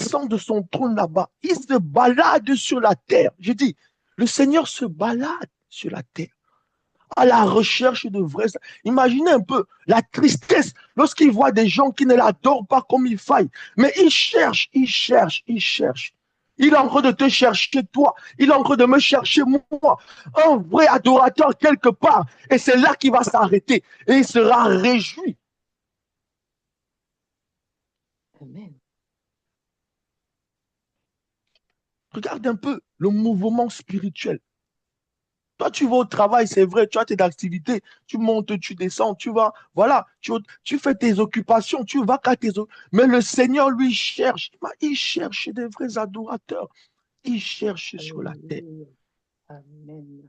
descend de son trône là-bas. Il se balade sur la terre. Je dis, le Seigneur se balade sur la terre à la recherche de vrais. Imaginez un peu la tristesse lorsqu'il voit des gens qui ne l'adorent pas comme il faille. Mais il cherche, il cherche, il cherche. Il est en train de te chercher toi. Il est en train de me chercher moi. Un vrai adorateur quelque part. Et c'est là qu'il va s'arrêter. Et il sera réjoui. Amen. Regarde un peu le mouvement spirituel. Toi, tu vas au travail, c'est vrai, tu as tes activités, tu montes, tu descends, tu vas, voilà, tu fais tes occupations, tu vas qu'à tes occupations. Mais le Seigneur, lui, cherche, il cherche des vrais adorateurs. Il cherche sur la terre. Amen.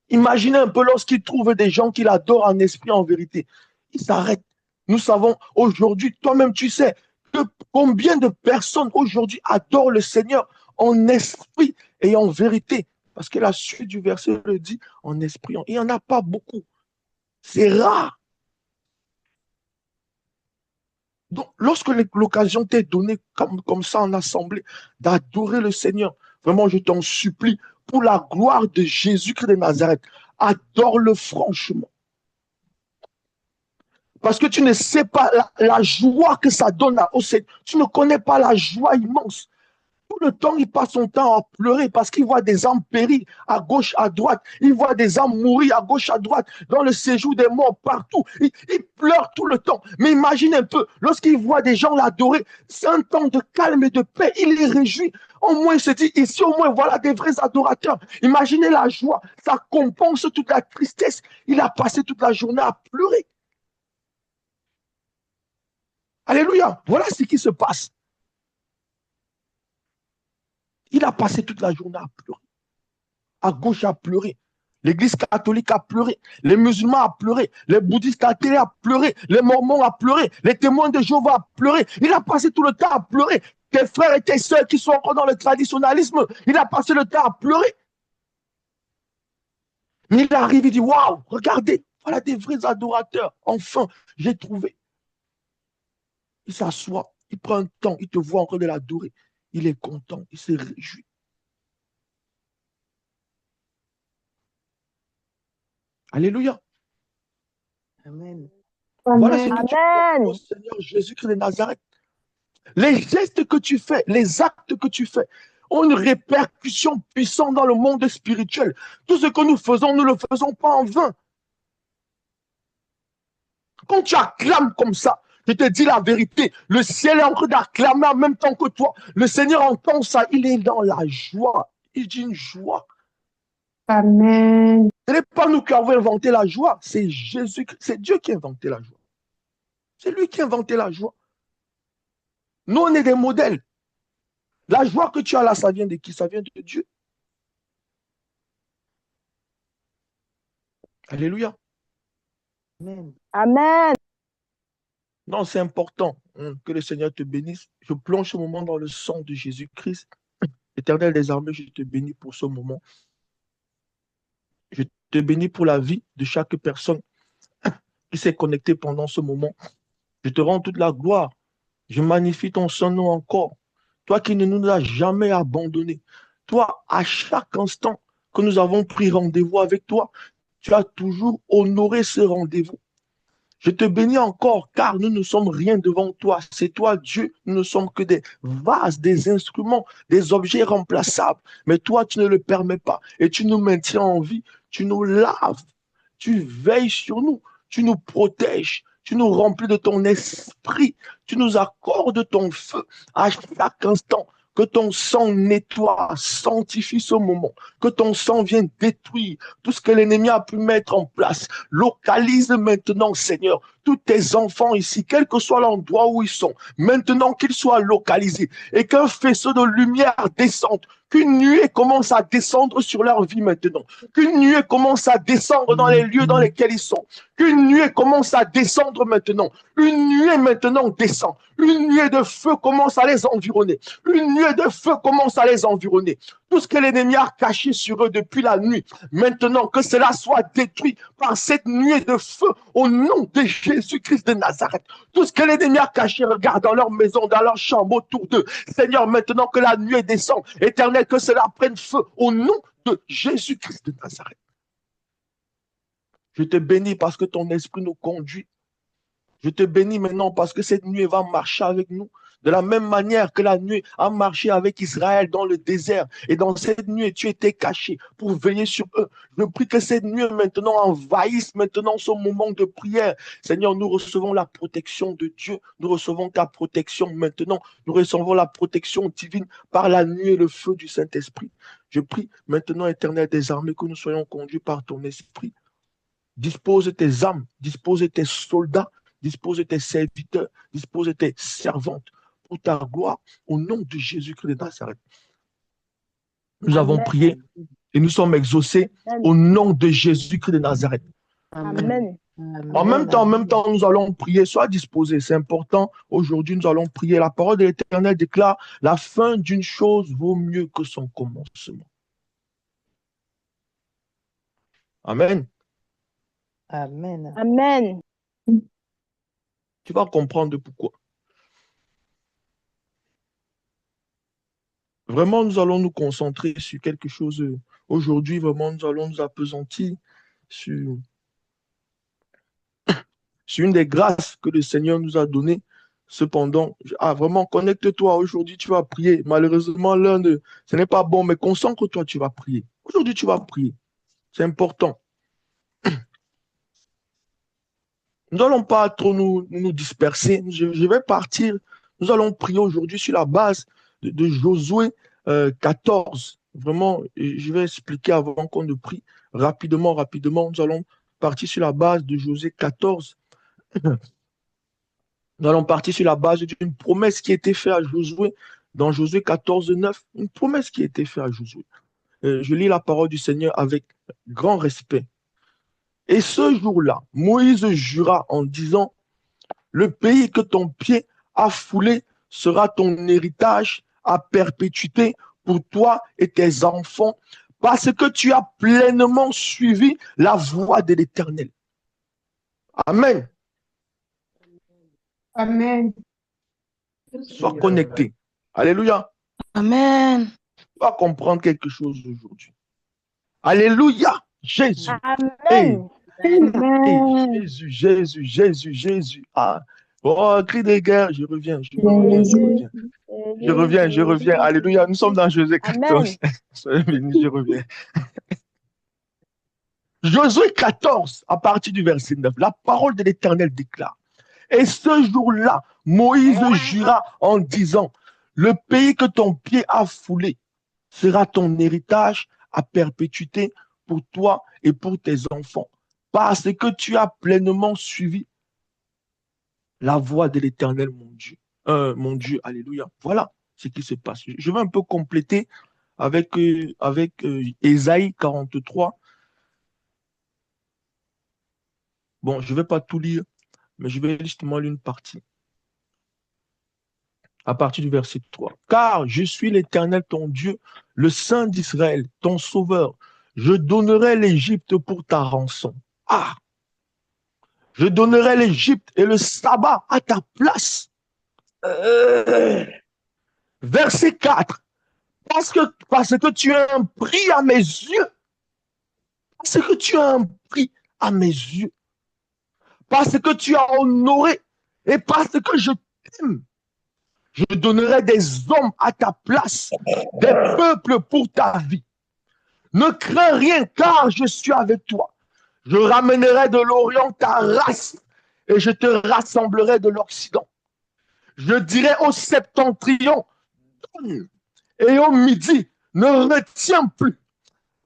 Imaginez un peu lorsqu'il trouve des gens qu'il adore en esprit, en vérité. Il s'arrête. Nous savons aujourd'hui, toi-même, tu sais, que combien de personnes aujourd'hui adorent le Seigneur en esprit et en vérité. Parce que la suite du verset le dit en esprit. Il n'y en a pas beaucoup. C'est rare. Donc, lorsque l'occasion t'est donnée comme ça en assemblée d'adorer le Seigneur, vraiment, je t'en supplie, pour la gloire de Jésus-Christ de Nazareth, adore-le franchement. Parce que tu ne sais pas la joie que ça donne au Seigneur. Tu ne connais pas la joie immense. Tout le temps, il passe son temps à pleurer parce qu'il voit des âmes périr à gauche, à droite. Il voit des âmes mourir à gauche, à droite, dans le séjour des morts, partout. Il pleure tout le temps. Mais imagine un peu, lorsqu'il voit des gens l'adorer, c'est un temps de calme et de paix. Il est réjoui. Au moins, il se dit, ici, au moins, voilà des vrais adorateurs. Imaginez la joie. Ça compense toute la tristesse. Il a passé toute la journée à pleurer. Alléluia. Voilà ce qui se passe. Il a passé toute la journée à pleurer. À gauche à pleurer. L'église catholique a pleuré. Les musulmans a pleuré. Les bouddhistes athées a pleuré. Les mormons a pleuré. Les témoins de Jéhovah a pleuré. Il a passé tout le temps à pleurer. Tes frères et tes sœurs qui sont encore dans le traditionnalisme, il a passé le temps à pleurer. Mais il arrive, il dit, waouh, regardez, voilà des vrais adorateurs. Enfin, j'ai trouvé. Il s'assoit, il prend un temps, il te voit encore de l'adorer. Il est content, il se réjouit. Alléluia. Amen. Voilà ce Amen. que tu fais au Seigneur Jésus-Christ de Nazareth. Les gestes que tu fais, les actes que tu fais ont une répercussion puissante dans le monde spirituel. Tout ce que nous faisons, nous ne le faisons pas en vain. Quand tu acclames comme ça, je te dis la vérité, le ciel est en train d'acclamer en même temps que toi. Le Seigneur entend ça, il est dans la joie. Il dit une joie. Amen. Ce n'est pas nous qui avons inventé la joie, c'est Jésus, c'est Dieu qui a inventé la joie. C'est lui qui a inventé la joie. Nous, on est des modèles. La joie que tu as là, ça vient de qui? Ça vient de Dieu. Alléluia. Amen. Amen. Non, c'est important que le Seigneur te bénisse. Je plonge ce moment dans le sang de Jésus-Christ. Éternel des armées, je te bénis pour ce moment. Je te bénis pour la vie de chaque personne qui s'est connectée pendant ce moment. Je te rends toute la gloire. Je magnifie ton Saint-Nom encore. Toi qui ne nous as jamais abandonnés. Toi, à chaque instant que nous avons pris rendez-vous avec toi, tu as toujours honoré ce rendez-vous. Je te bénis encore car nous ne sommes rien devant toi. C'est toi, Dieu. Nous ne sommes que des vases, des instruments, des objets remplaçables. Mais toi, tu ne le permets pas et tu nous maintiens en vie. Tu nous laves. Tu veilles sur nous. Tu nous protèges. Tu nous remplis de ton esprit. Tu nous accordes ton feu à chaque instant. Que ton sang nettoie, sanctifie ce moment. Que ton sang vienne détruire tout ce que l'ennemi a pu mettre en place. Localise maintenant, Seigneur, tous tes enfants ici, quel que soit l'endroit où ils sont, maintenant qu'ils soient localisés et qu'un faisceau de lumière descende, qu'une nuée commence à descendre sur leur vie maintenant, qu'une nuée commence à descendre dans les lieux dans lesquels ils sont, Qu'une nuée commence à descendre maintenant. Une nuée maintenant descend. Une nuée de feu commence à les environner. Une nuée de feu commence à les environner. Tout ce que l'ennemi a caché sur eux depuis la nuit, maintenant que cela soit détruit par cette nuée de feu au nom de Jésus-Christ de Nazareth. Tout ce que l'ennemi a caché, regarde, dans leur maison, dans leur chambre, autour d'eux. Seigneur, maintenant que la nuée descend, Éternel, que cela prenne feu au nom de Jésus-Christ de Nazareth. Je te bénis parce que ton esprit nous conduit. Je te bénis maintenant parce que cette nuée va marcher avec nous. De la même manière que la nuée a marché avec Israël dans le désert. Et dans cette nuée, tu étais caché pour veiller sur eux. Je prie que cette nuée maintenant envahisse maintenant ce moment de prière. Seigneur, nous recevons la protection de Dieu. Nous recevons ta protection maintenant. Nous recevons la protection divine par la nuée et le feu du Saint-Esprit. Je prie maintenant, Éternel des armées, que nous soyons conduits par ton esprit. Dispose tes âmes, dispose tes soldats, dispose tes serviteurs, dispose tes servantes pour ta gloire au nom de Jésus-Christ de Nazareth. Nous avons prié et nous sommes exaucés au nom de Jésus-Christ de Nazareth. Amen. En même temps, nous allons prier. Sois disposé, c'est important. Aujourd'hui, nous allons prier. La parole de l'Éternel déclare: la fin d'une chose vaut mieux que son commencement. Amen. Amen. Amen. Tu vas comprendre pourquoi. Vraiment, nous allons nous concentrer sur quelque chose. Aujourd'hui, vraiment, nous allons nous appesantir sur une des grâces que le Seigneur nous a données. Cependant, vraiment, connecte-toi. Aujourd'hui, tu vas prier. Malheureusement, ce n'est pas bon, mais concentre-toi, tu vas prier. Aujourd'hui, tu vas prier. C'est important. Nous n'allons pas trop nous disperser. Je vais partir. Nous allons prier aujourd'hui sur la base de Josué 14. Vraiment, je vais expliquer avant qu'on ne prie rapidement. Nous allons partir sur la base de Josué 14. Nous allons partir sur la base d'une promesse qui a été faite à Josué dans Josué 14, 9. Une promesse qui a été faite à Josué. Je lis la parole du Seigneur avec grand respect. Et ce jour-là, Moïse jura en disant: le pays que ton pied a foulé sera ton héritage à perpétuité pour toi et tes enfants, parce que tu as pleinement suivi la voie de l'Éternel. Amen. Amen. Sois connecté. Alléluia. Amen. Tu vas comprendre quelque chose aujourd'hui. Alléluia. Jésus. Hey. Amen. Hey, Jésus. Ah. Oh, cri de guerre, je reviens. Je reviens. Alléluia. Nous sommes dans Josué 14. Soyez bénis, je reviens. Josué 14, à partir du verset 9, la parole de l'Éternel déclare: et ce jour-là, Moïse jura en disant: le pays que ton pied a foulé sera ton héritage à perpétuité pour toi et pour tes enfants, parce que tu as pleinement suivi la voie de l'Éternel, mon Dieu, alléluia. Voilà ce qui se passe. Je vais un peu compléter avec Ésaïe 43. Bon, je ne vais pas tout lire, mais je vais justement lire une partie. À partir du verset 3. Car je suis l'Éternel, ton Dieu, le Saint d'Israël, ton Sauveur. Je donnerai l'Égypte pour ta rançon. Ah! Je donnerai l'Égypte et le sabbat à ta place. Verset 4. Parce que tu as un prix à mes yeux. Parce que tu as un prix à mes yeux. Parce que tu as honoré et parce que je t'aime. Je donnerai des hommes à ta place, des peuples pour ta vie. Ne crains rien, car je suis avec toi. Je ramènerai de l'Orient ta race et je te rassemblerai de l'Occident. Je dirai au septentrion, donne, et au midi, ne retiens plus.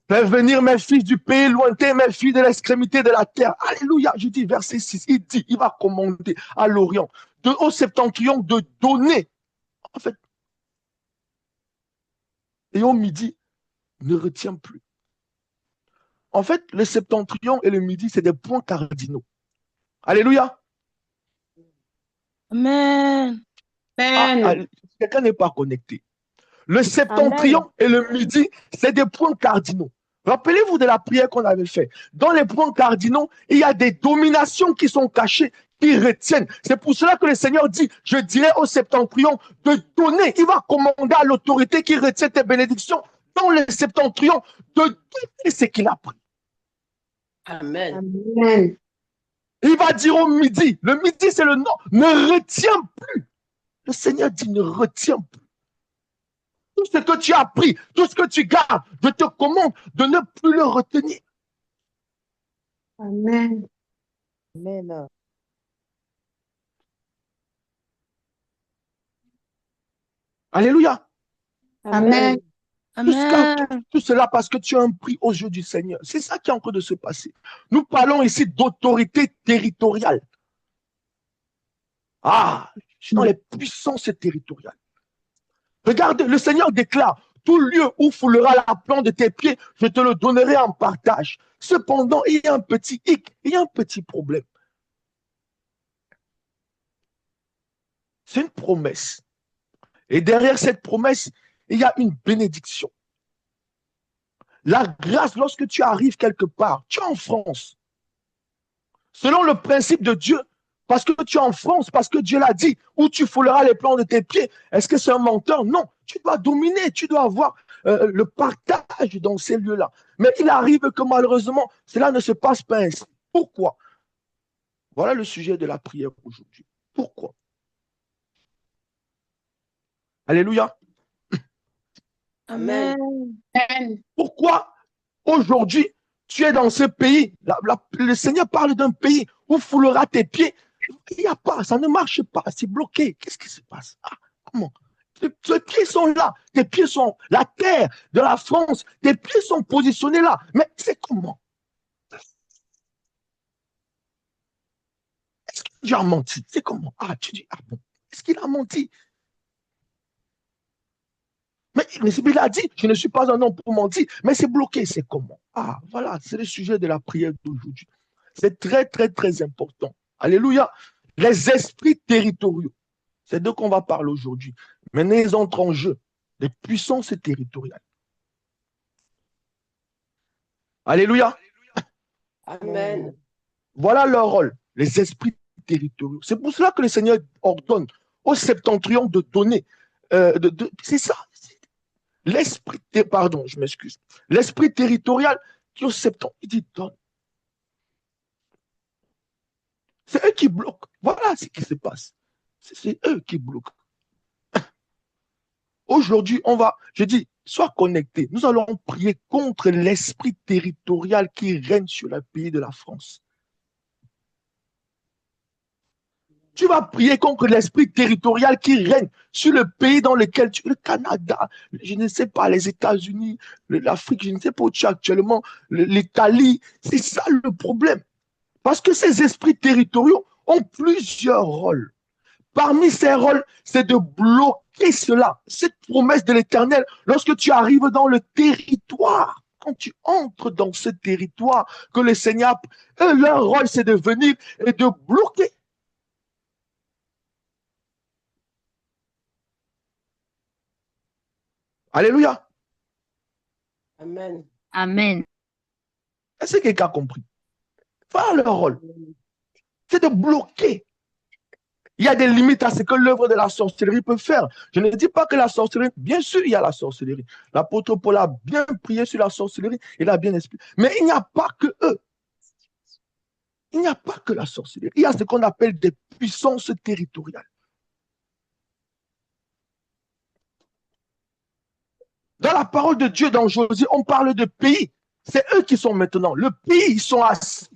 Fais venir mes fils du pays lointain, mes filles de l'extrémité de la terre. Alléluia. Je dis verset 6, il va commander à l'Orient, au septentrion de donner. En fait, et au midi, ne retiens plus. En fait, le septentrion et le midi, c'est des points cardinaux. Alléluia. Amen. Quelqu'un n'est pas connecté. Le septentrion et le midi, c'est des points cardinaux. Rappelez-vous de la prière qu'on avait faite. Dans les points cardinaux, il y a des dominations qui sont cachées, qui retiennent. C'est pour cela que le Seigneur dit, je dirai au septentrion de donner. Il va commander à l'autorité qui retient tes bénédictions dans le septentrion de donner ce qu'il a pris. Amen. Amen. Il va dire au midi, le midi c'est le nom, ne retiens plus. Le Seigneur dit, ne retiens plus. Tout ce que tu as pris, tout ce que tu gardes, je te commande de ne plus le retenir. Amen. Amen. Alléluia. Amen. Tout cela parce que tu as un prix aux yeux du Seigneur. C'est ça qui est en train de se passer. Nous parlons ici d'autorité territoriale. Dans les puissances territoriales. Regardez, le Seigneur déclare, tout lieu où foulera la plante de tes pieds, je te le donnerai en partage. Cependant, il y a un petit hic, il y a un petit problème. C'est une promesse. Et derrière cette promesse, il y a une bénédiction. La grâce, lorsque tu arrives quelque part, tu es en France. Selon le principe de Dieu, parce que tu es en France, parce que Dieu l'a dit, où tu fouleras les plans de tes pieds. Est-ce que c'est un menteur? Non. Tu dois dominer, tu dois avoir le partage dans ces lieux-là. Mais il arrive que malheureusement, cela ne se passe pas ainsi. Pourquoi? Voilà le sujet de la prière aujourd'hui. Pourquoi? Alléluia. Amen. Pourquoi aujourd'hui tu es dans ce pays? Le Seigneur parle d'un pays où foulera tes pieds. Il n'y a pas, ça ne marche pas, c'est bloqué. Qu'est-ce qui se passe? Comment? Tes pieds sont là, tes pieds sont la terre de la France, tes pieds sont positionnés là. Mais c'est comment? Est-ce que Dieu a menti? C'est comment? Tu dis, bon, est-ce qu'il a menti? Mais il a dit, je ne suis pas un homme pour mentir, mais c'est bloqué, c'est comment? Voilà, c'est le sujet de la prière d'aujourd'hui. C'est très, très, très important. Alléluia. Les esprits territoriaux, c'est d'eux qu'on va parler aujourd'hui. Maintenant, ils entrent en jeu. Les puissances territoriales. Alléluia. Amen. Voilà leur rôle, les esprits territoriaux. C'est pour cela que le Seigneur ordonne au septentrion de donner. C'est ça. L'esprit, pardon, je m'excuse. L'esprit territorial qui au septentrion, il dit donne. C'est eux qui bloquent. Voilà ce qui se passe. C'est eux qui bloquent. Aujourd'hui, je dis, sois connecté. Nous allons prier contre l'esprit territorial qui règne sur le pays de la France. Tu vas prier contre l'esprit territorial qui règne sur le pays dans lequel le Canada, je ne sais pas, les États-Unis, l'Afrique, je ne sais pas où tu es actuellement, l'Italie. C'est ça le problème. Parce que ces esprits territoriaux ont plusieurs rôles. Parmi ces rôles, c'est de bloquer cela, cette promesse de l'Éternel, lorsque tu arrives dans le territoire, quand tu entres dans ce territoire que le Seigneur, leur rôle, c'est de venir et de bloquer. Alléluia. Amen. Amen. Est-ce que quelqu'un a compris? Voilà leur rôle. C'est de bloquer. Il y a des limites à ce que l'œuvre de la sorcellerie peut faire. Je ne dis pas que la sorcellerie, bien sûr, il y a la sorcellerie. L'apôtre Paul a bien prié sur la sorcellerie, il a bien expliqué. Mais il n'y a pas que eux. Il n'y a pas que la sorcellerie. Il y a ce qu'on appelle des puissances territoriales. Dans la parole de Dieu, dans Josué, on parle de pays. C'est eux qui sont maintenant. Le pays, ils sont assis.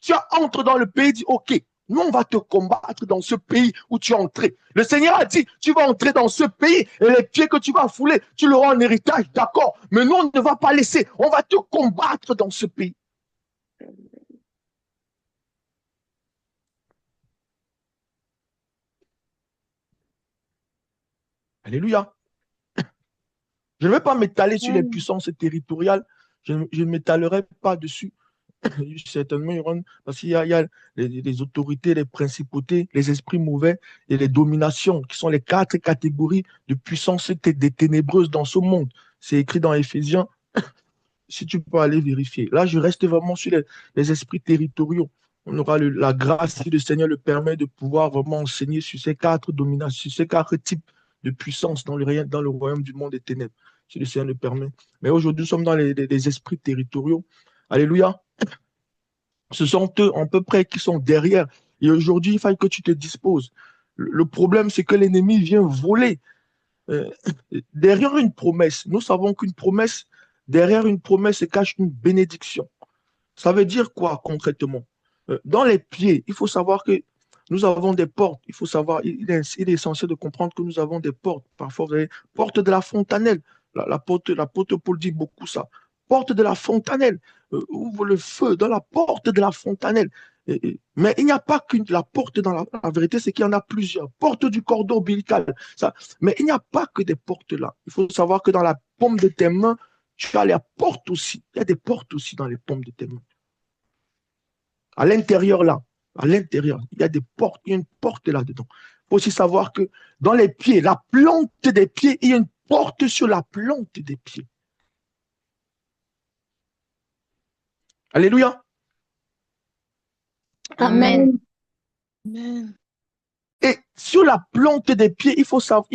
Tu entres dans le pays, dis, OK, nous, on va te combattre dans ce pays où tu es entré. Le Seigneur a dit, tu vas entrer dans ce pays et les pieds que tu vas fouler, tu l'auras en héritage, d'accord. Mais nous, on ne va pas laisser. On va te combattre dans ce pays. Alléluia. Je ne vais pas m'étaler sur les puissances territoriales. Je ne m'étalerai pas dessus. certainement, il y aura, parce qu'il y a les autorités, les principautés, les esprits mauvais et les dominations, qui sont les 4 catégories de puissance des ténébreuses dans ce monde. C'est écrit dans Éphésiens, si tu peux aller vérifier. Là, je reste vraiment sur les esprits territoriaux. On aura la grâce, si le Seigneur le permet, de pouvoir vraiment enseigner sur ces 4 dominations, sur ces 4 types de puissance dans le royaume du monde des ténèbres, si le Seigneur le permet. Mais aujourd'hui, nous sommes dans les esprits territoriaux. Alléluia. Ce sont eux, à peu près, qui sont derrière. Et aujourd'hui, il faut que tu te disposes. Le problème, c'est que l'ennemi vient voler euh, derrière une promesse. Nous savons qu'une promesse, derrière une promesse se cache une bénédiction. Ça veut dire quoi concrètement? Dans les pieds, il faut savoir que nous avons des portes. Il faut savoir, il est essentiel de comprendre que nous avons des portes. Parfois, vous avez porte de la fontanelle. L'apôtre Paul dit beaucoup ça. Porte de la fontanelle. Ouvre le feu dans la porte de la fontanelle. Mais il n'y a pas qu'une la porte dans la vérité, c'est qu'il y en a plusieurs. Porte du cordon ombilical. Ça. Mais il n'y a pas que des portes là. Il faut savoir que dans la paume de tes mains, tu as les portes aussi. Il y a des portes aussi dans les paumes de tes mains. À l'intérieur là, à l'intérieur, il y a des portes, il y a une porte là-dedans. Il faut aussi savoir que dans les pieds, la plante des pieds, il y a une porte sur la plante des pieds. Alléluia. Amen. Amen. Et sur la plante des pieds, il faut savoir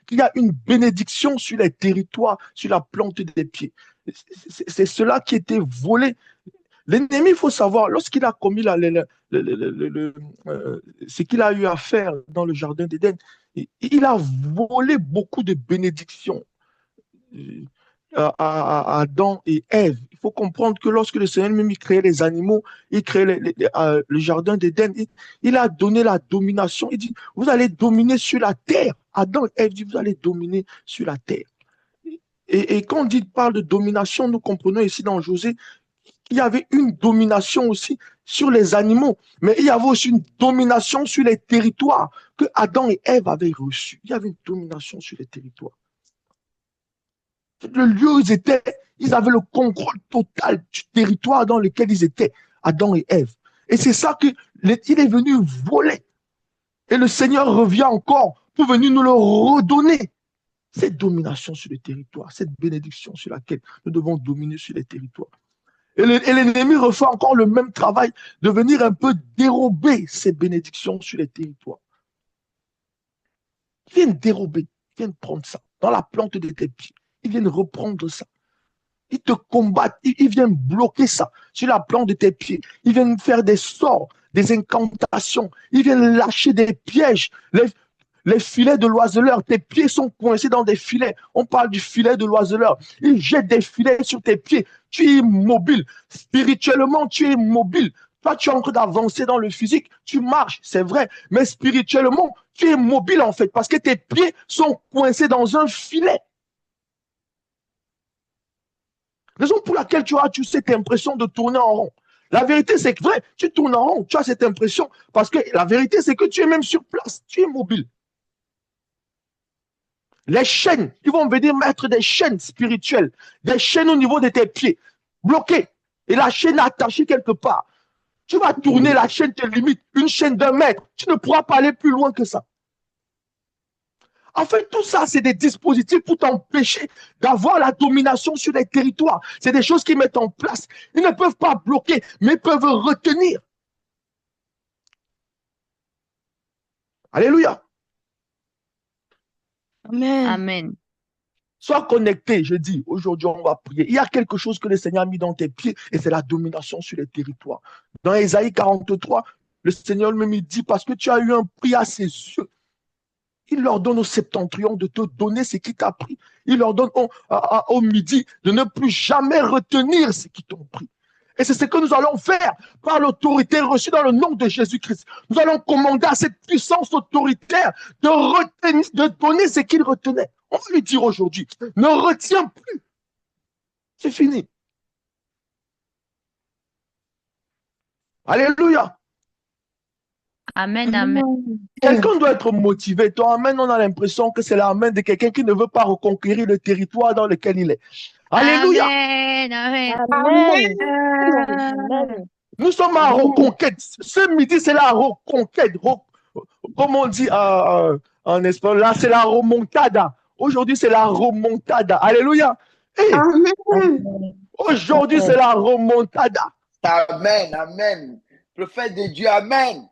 qu'il y a une bénédiction sur les territoires, sur la plante des pieds. C'est cela qui était volé. L'ennemi, il faut savoir, lorsqu'il a commis ce qu'il a eu à faire dans le jardin d'Éden, il a volé beaucoup de bénédictions à Adam et Ève. Il faut comprendre que lorsque le Seigneur même créait les animaux, il créait le jardin d'Éden, il a donné la domination. Il dit, vous allez dominer sur la terre. Adam et Ève dit, vous allez dominer sur la terre. Et quand on parle de domination, nous comprenons ici dans Josée, il y avait une domination aussi sur les animaux, mais il y avait aussi une domination sur les territoires que Adam et Ève avaient reçus. Il y avait une domination sur les territoires. Le lieu où ils étaient, ils avaient le contrôle total du territoire dans lequel ils étaient, Adam et Ève. Et c'est ça qu'il est venu voler. Et le Seigneur revient encore pour venir nous le redonner. Cette domination sur le territoire, cette bénédiction sur laquelle nous devons dominer sur les territoires. Et l'ennemi refait encore le même travail de venir un peu dérober ces bénédictions sur les territoires. Ils viennent dérober, ils viennent prendre ça dans la plante de tes pieds. Ils viennent reprendre ça. Ils te combattent, ils viennent bloquer ça sur la plante de tes pieds. Ils viennent faire des sorts, des incantations. Ils viennent lâcher des pièges. Les filets de l'oiseleur, tes pieds sont coincés dans des filets. On parle du filet de l'oiseleur. Ils jettent des filets sur tes pieds. Tu es immobile. Spirituellement, tu es immobile. Toi, tu es en train d'avancer dans le physique. Tu marches, c'est vrai. Mais spirituellement, tu es immobile en fait parce que tes pieds sont coincés dans un filet. Raison pour laquelle tu as cette impression de tourner en rond. La vérité, c'est que vrai, tu tournes en rond. Tu as cette impression parce que la vérité, c'est que tu es même sur place. Tu es immobile. Les chaînes, ils vont venir mettre des chaînes spirituelles, des chaînes au niveau de tes pieds, bloquées. Et la chaîne est attachée quelque part. Tu vas tourner, la chaîne te limite, une chaîne d'1 mètre. Tu ne pourras pas aller plus loin que ça. En fait, tout ça, c'est des dispositifs pour t'empêcher d'avoir la domination sur les territoires. C'est des choses qu'ils mettent en place. Ils ne peuvent pas bloquer, mais ils peuvent retenir. Alléluia. Amen. Amen. Sois connecté, je dis, aujourd'hui on va prier. Il y a quelque chose que le Seigneur a mis dans tes pieds et c'est la domination sur les territoires. Dans Ésaïe 43, le Seigneur lui-même dit, parce que tu as eu un prix à ses yeux, il leur donne au septentrion de te donner ce qui t'a pris. Il leur donne au midi de ne plus jamais retenir ce qui t'ont pris. Et c'est ce que nous allons faire par l'autorité reçue dans le nom de Jésus-Christ. Nous allons commander à cette puissance autoritaire de retenir, de donner ce qu'il retenait. On va lui dire aujourd'hui, ne retiens plus. C'est fini. Alléluia. Amen. Amen. Quelqu'un doit être motivé. Ton amen, on a l'impression que c'est l'amen de quelqu'un qui ne veut pas reconquérir le territoire dans lequel il est. Alléluia. Amen. Amen. Amen. Amen. Amen. Nous sommes en reconquête. Ce midi, c'est la reconquête. Comme on dit en espagnol, là, c'est la remontada. Aujourd'hui, c'est la remontada. Alléluia. Et Amen. aujourd'hui, c'est la remontada. Amen, amen. Prophète de Dieu, amen.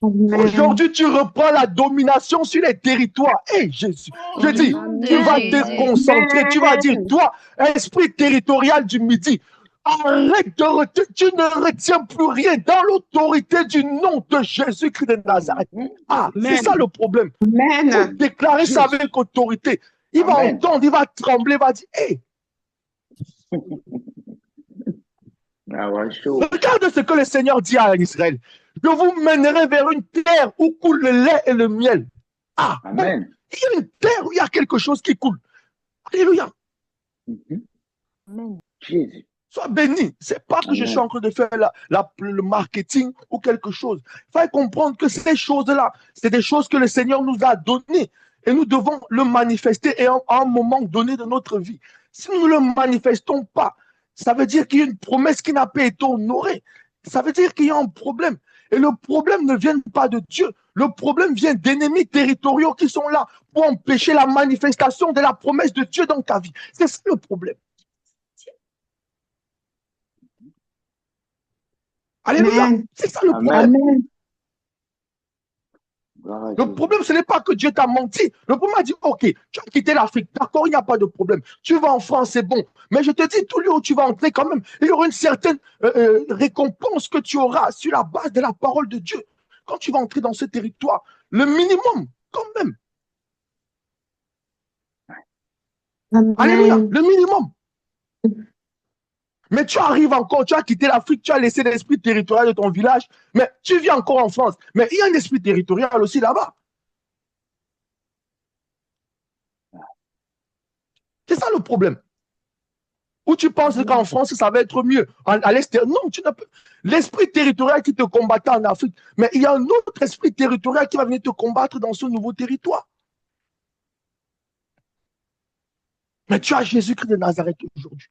Aujourd'hui, tu reprends la domination sur les territoires. Hé, Jésus, je dis, tu vas te concentrer, tu vas dire, toi, esprit territorial du midi, arrête de retenir, tu ne retiens plus rien dans l'autorité du nom de Jésus-Christ de Nazareth. Ah, c'est ça le problème. Amen. Faut déclarer ça avec autorité. Il va Amen. entendre, il va trembler, il va dire, hé, Ah ouais, chaud. regarde ce que le Seigneur dit à Israël. Je vous mènerai vers une terre où coule le lait et le miel. Ah, Amen. il y a une terre où il y a quelque chose qui coule. Alléluia. Mhm. Jésus. Sois béni. C'est pas que je suis en train de faire le marketing ou quelque chose. Il faut comprendre que ces choses-là, c'est des choses que le Seigneur nous a données et nous devons le manifester à un moment donné de notre vie. Si nous ne le manifestons pas, ça veut dire qu'il y a une promesse qui n'a pas été honorée. Ça veut dire qu'il y a un problème. Et le problème ne vient pas de Dieu. Le problème vient d'ennemis territoriaux qui sont là pour empêcher la manifestation de la promesse de Dieu dans ta vie. C'est ça le problème. Alléluia. C'est ça le problème. Amen. Le problème, ce n'est pas que Dieu t'a menti. Le problème a dit, ok, tu as quitté l'Afrique, d'accord, il n'y a pas de problème. Tu vas en France, c'est bon. Mais je te dis, tout lieu où tu vas entrer quand même, il y aura une certaine récompense que tu auras sur la base de la parole de Dieu. Quand tu vas entrer dans ce territoire, le minimum, quand même. Alléluia, le minimum. Mais tu arrives encore, tu as quitté l'Afrique, tu as laissé l'esprit territorial de ton village, mais tu vis encore en France. Mais il y a un esprit territorial aussi là-bas. C'est ça le problème. Ou tu penses qu'en France, ça va être mieux. À l'extérieur, non, tu n'as pas. L'esprit territorial qui te combattait en Afrique, mais il y a un autre esprit territorial qui va venir te combattre dans ce nouveau territoire. Mais tu as Jésus-Christ de Nazareth aujourd'hui.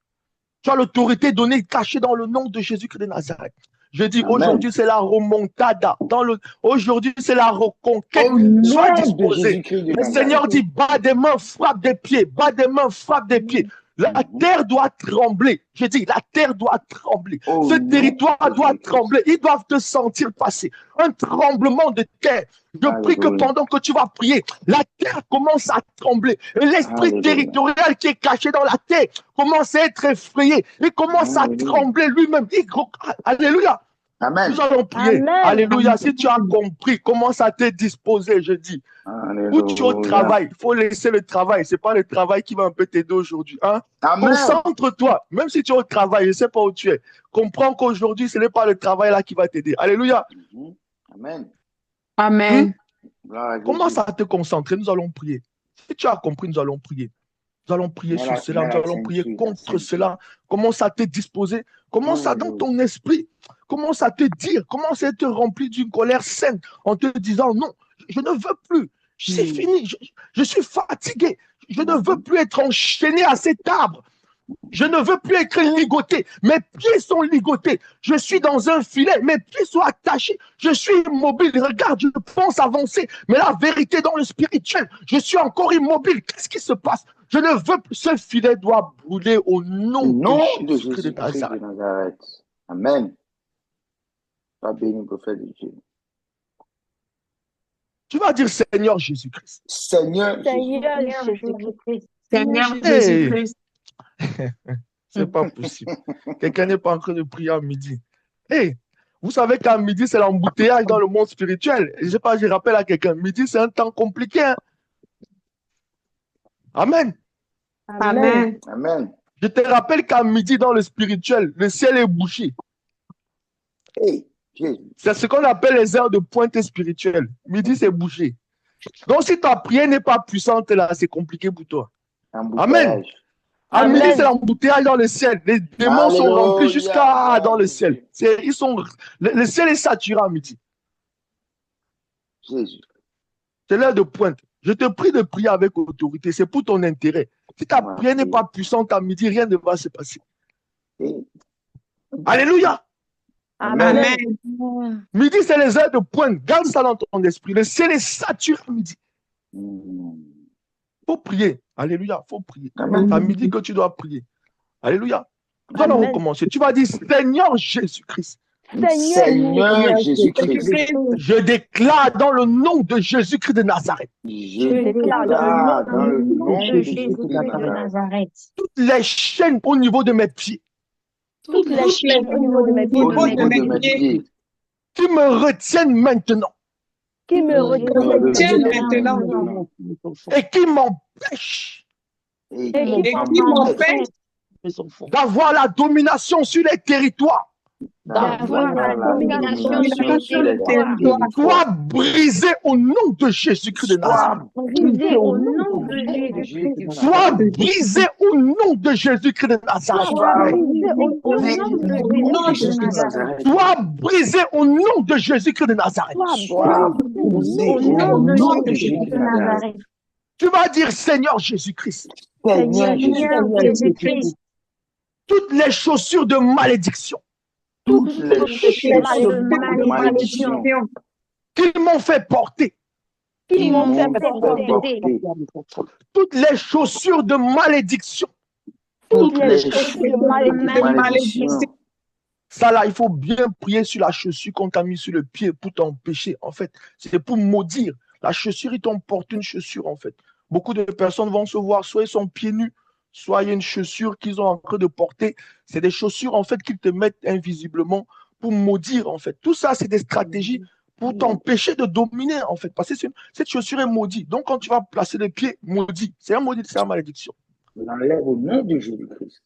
Tu as l'autorité donnée, cachée dans le nom de Jésus-Christ de Nazareth. Je dis, aujourd'hui, c'est la remontada. Aujourd'hui, c'est la reconquête. Sois disposé. Le Seigneur dit, bas des mains, frappe des pieds. Bas des mains, frappe des pieds. La terre doit trembler. Je dis, la terre doit trembler. Ce territoire doit trembler. Ils doivent te sentir passer. Un tremblement de terre. Je prie que pendant que tu vas prier, la terre commence à trembler. Et l'esprit territorial qui est caché dans la terre commence à être effrayé. Il commence à trembler lui-même. Alléluia. Amen. Nous allons prier. Amen. Alléluia. Si tu as compris, commence à te disposer, je dis. Où tu es au travail, il faut laisser le travail. Ce n'est pas le travail qui va un peu t'aider aujourd'hui. Hein? Concentre-toi. Même si tu es au travail, je ne sais pas où tu es. Comprends qu'aujourd'hui, ce n'est pas le travail là qui va t'aider. Alléluia. Amen. Amen. Commence à te concentrer. Nous allons prier. Si tu as compris, nous allons prier. Nous allons prier sur cela. Nous allons prier contre cela. Commence à te disposer. Commence à dans ton esprit. Commence à te dire. Commence à te remplir d'une colère saine en te disant non, je ne veux plus. C'est fini. Je suis fatigué. Je ne veux plus être enchaîné à cet arbre. Je ne veux plus être ligoté. Mes pieds sont ligotés. Je suis dans un filet. Mes pieds sont attachés. Je suis immobile. Regarde, je pense avancer. Mais la vérité dans le spirituel, je suis encore immobile. Qu'est-ce qui se passe? Je ne veux plus. Ce filet doit brûler au nom de Jésus-Christ de Nazareth. Amen. Sois béni, prophète de Dieu. Tu vas dire Seigneur Jésus-Christ. Seigneur Jésus-Christ. Seigneur Jésus-Christ. C'est pas possible. Quelqu'un n'est pas en train de prier à midi. Hey, vous savez qu'à midi, c'est l'embouteillage dans le monde spirituel. Je sais pas, je rappelle à quelqu'un, midi, c'est un temps compliqué. Hein? Amen. Amen. Amen. Je te rappelle qu'à midi, dans le spirituel, le ciel est bouché. Hey, c'est ce qu'on appelle les heures de pointe spirituelle. Midi, c'est bouché. Donc, si ta prière n'est pas puissante, là, c'est compliqué pour toi. Amen. À midi, c'est l'embouteillage dans le ciel. Les démons sont remplis jusqu'à dans le ciel. Le ciel est saturé à midi. Jésus. C'est l'heure de pointe. Je te prie de prier avec autorité. C'est pour ton intérêt. Si ta prière n'est pas puissante à midi, rien ne va se passer. Et Alléluia. Amen. Midi, c'est les heures de pointe. Garde ça dans ton esprit. Le ciel est saturé à midi. Faut prier. Alléluia. Faut prier. C'est à midi que tu dois prier. Alléluia. Nous allons recommencer. Tu vas dire, Seigneur Jésus-Christ. Seigneur Jésus-Christ, Je déclare dans le nom de Jésus-Christ de Nazareth. je déclare dans le nom de Jésus-Christ de Nazareth, Toutes les chaînes au niveau de mes pieds Toutes les chaînes au niveau de mes pieds. au niveau de mes pieds, qui me retiennent maintenant Qui me retiennent maintenant et qui m'empêchent et qui m'empêche d'avoir la domination sur les territoires. d'avoir la domination sur les territoires. Sois brisé au nom de Jésus-Christ de Nazareth. brisée au nom de Jésus-Christ. Sois brisé au nom de Jésus-Christ de Nazareth. Brisée au nom de Jésus-Christ. Sois brisé au nom de Jésus-Christ de Nazareth. Au nom de Jésus de Nazareth. Tu vas dire Seigneur Jésus-Christ. Seigneur Seigneur Jésus-Christ. Toutes les chaussures de malédiction toutes les chaussures de malédiction qu'ils m'ont fait porter, Qui m'ont fait porter, toutes les chaussures de malédiction. toutes les chaussures de malédiction. Ça là, il faut bien prier sur la chaussure qu'on t'a mis sur le pied pour t'empêcher. En fait, c'est pour maudire. La chaussure, ils t'ont porté une chaussure, en fait. Beaucoup de personnes vont se voir, soit ils sont pieds nus, soit il y a une chaussure qu'ils ont en train de porter. C'est des chaussures, en fait, qu'ils te mettent invisiblement pour maudire, en fait. Tout ça, c'est des stratégies pour t'empêcher de dominer, en fait. Parce que cette chaussure est maudite. Donc, quand tu vas placer les pieds, maudit. C'est un maudit, c'est une malédiction. je l'enlève au nom de Jésus-Christ.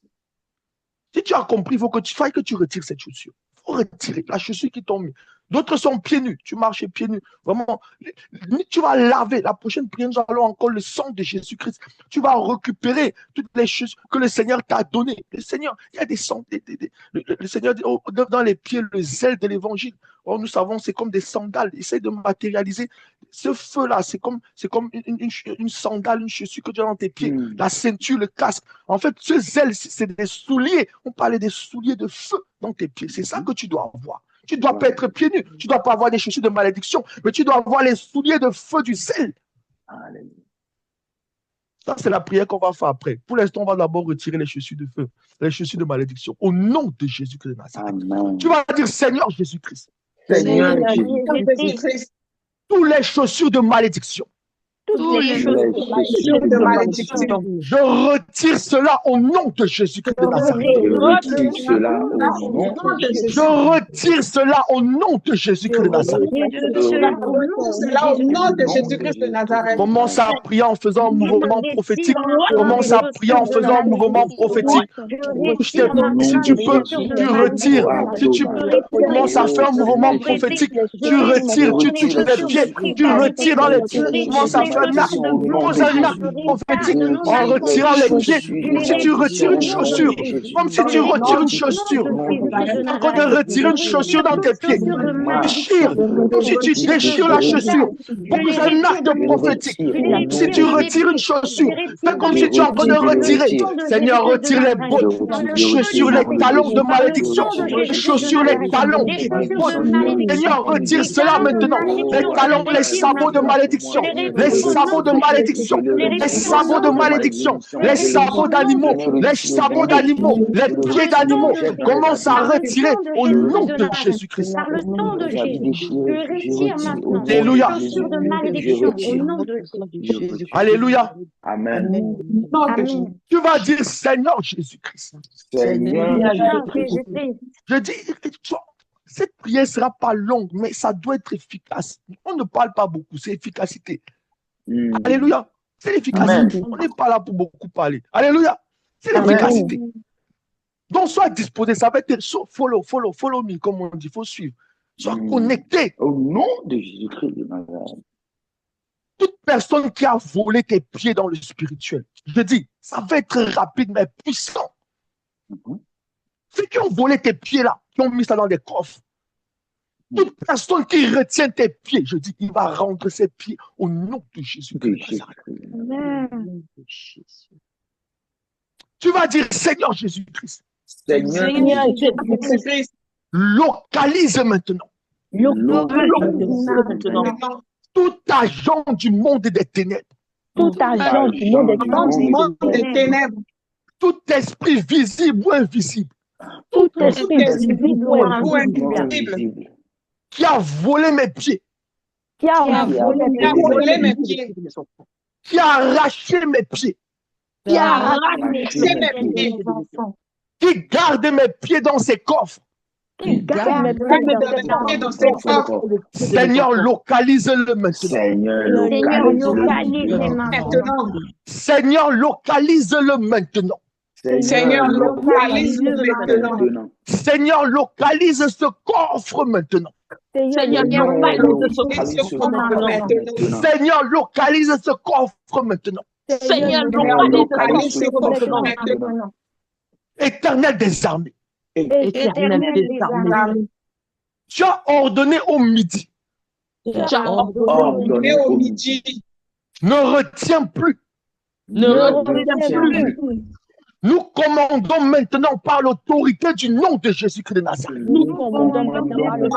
Si tu as compris, il faille que tu retires cette chaussure. Il faut retirer la chaussure qui tombe. D'autres sont pieds nus. Tu marches pieds nus. Vraiment, tu vas laver. La prochaine prière, nous allons encore le sang de Jésus-Christ. Tu vas récupérer toutes les choses que le Seigneur t'a données. Le Seigneur, il y a des sandales. Le Seigneur dit, dans les pieds, le zèle de l'évangile. Or, nous savons, c'est comme des sandales. Essaye de matérialiser. Ce feu-là, c'est comme une sandale, une chaussure que tu as dans tes pieds. La ceinture, le casque. En fait, ce zèle, c'est des souliers. On parlait des souliers de feu dans tes pieds. C'est ça que tu dois avoir. Tu ne dois pas être pieds nus. Tu ne dois pas avoir des chaussures de malédiction, mais tu dois avoir les souliers de feu du zèle. Ça, c'est la prière qu'on va faire après. Pour l'instant, on va d'abord retirer les chaussures de feu, les chaussures de malédiction. Au nom de Jésus-Christ de Nazareth. Tu vas dire Seigneur Jésus-Christ. Seigneur Jésus-Christ. Toutes les chaussures de malédiction. Toutes les chaussures de malédiction. Je retire cela au nom de Jésus-Christ de Nazareth. Je retire cela au nom de Jésus-Christ Je retire cela au nom de Jésus-Christ de Nazareth. de Nazareth. Cela au nom de Jésus-Christ de Nazareth. Commence à prier en faisant un mouvement prophétique. Commence à prier en faisant un mouvement prophétique. Si tu peux, tu retires. Si tu commences à faire un mouvement prophétique, tu retires, tu touches les pieds, tu retires dans les pieds. Tu commences à faire un acte prophétique en retirant les pieds. Comme si tu retires une chaussure. Comme si tu retires une chaussure. Quand tu retires une chaussure dans tes pieds, déchire. Comme si tu déchires la chaussure. Pour que c'est un acte prophétique. Si tu retires une chaussure, fais comme si tu es en train de retirer. Seigneur, retire les bottes, chaussures, les talons de malédiction, chaussures, les talons. Seigneur, retire cela maintenant. Les talons, les sabots de malédiction, les sabots de malédiction, les sabots de malédiction, les sabots d'animaux, les sabots d'animaux, les pieds d'animaux. Commence à retirer au nom de Jésus-Christ. Par le sang de Jésus, je retire maintenant Alléluia. les chaussures de malédiction au nom de Jésus. Alléluia. Amen. Amen. Tu vas dire Seigneur Jésus-Christ. Seigneur Jésus-Christ. Je dis, cette prière ne sera pas longue, mais ça doit être efficace. On ne parle pas beaucoup, c'est efficacité. Alléluia. C'est l'efficacité. On n'est pas là pour beaucoup parler. Alléluia. C'est l'efficacité. Donc, sois disposé. Ça va être follow me, comme on dit. Il faut suivre. Sois connecté. Au nom de Jésus-Christ de Nazareth. Toute personne qui a volé tes pieds dans le spirituel, je dis, ça va être rapide, mais puissant. Ceux qui ont volé tes pieds là, qui ont mis ça dans des coffres, toute personne qui retient tes pieds, je dis, il va rendre ses pieds au nom de Jésus. Tu vas dire, Seigneur Jésus-Christ, Seigneur Jésus-Christ, localise maintenant maintenant, tout agent du monde des ténèbres, Tout agent du monde est monde des ténèbres, tout esprit visible ou invisible tout tout esprit visible ou invisible invisible, qui a volé mes pieds, qui a volé qui a volé mes pieds, qui a arraché mes pieds, qui a arraché mes pieds, mes enfants, qui garde mes pieds dans ses coffres. qui garde mes pieds dans ses coffres. Seigneur, localise-le maintenant. Seigneur, Seigneur, localise-le Maintenant, Seigneur, localise-le maintenant. Seigneur, localise-le maintenant. Seigneur, localise ce coffre maintenant. Seigneur, Localise ce coffre maintenant. Seigneur, localise ce coffre maintenant. Seigneur, localise ce coffre maintenant. Éternel des armées, éternel des armées, tu as ordonné au midi, tu as ordonné Et au midi, ne retiens plus. ne retiens plus. Nous commandons maintenant par l'autorité du nom de Jésus-Christ de Nazareth. Nous commandons maintenant le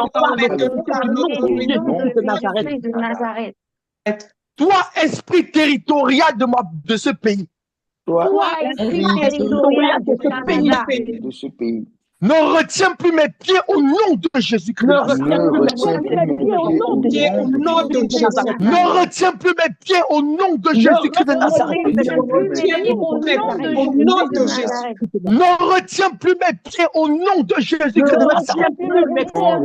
nom de Nazareth. Toi, esprit territorial de ce pays, Toi, esprit territorial de ce pays, de ce pays. ne retiens plus mes pieds au nom de Jésus-Christ de Nazareth. Ne retiens plus mes pieds au nom de Jésus. Ne retiens plus mes pieds au nom de Jésus-Christ de Nazareth. Au nom de Jésus. Ne retiens plus mes pieds au nom de Jésus-Christ de Nazareth. Au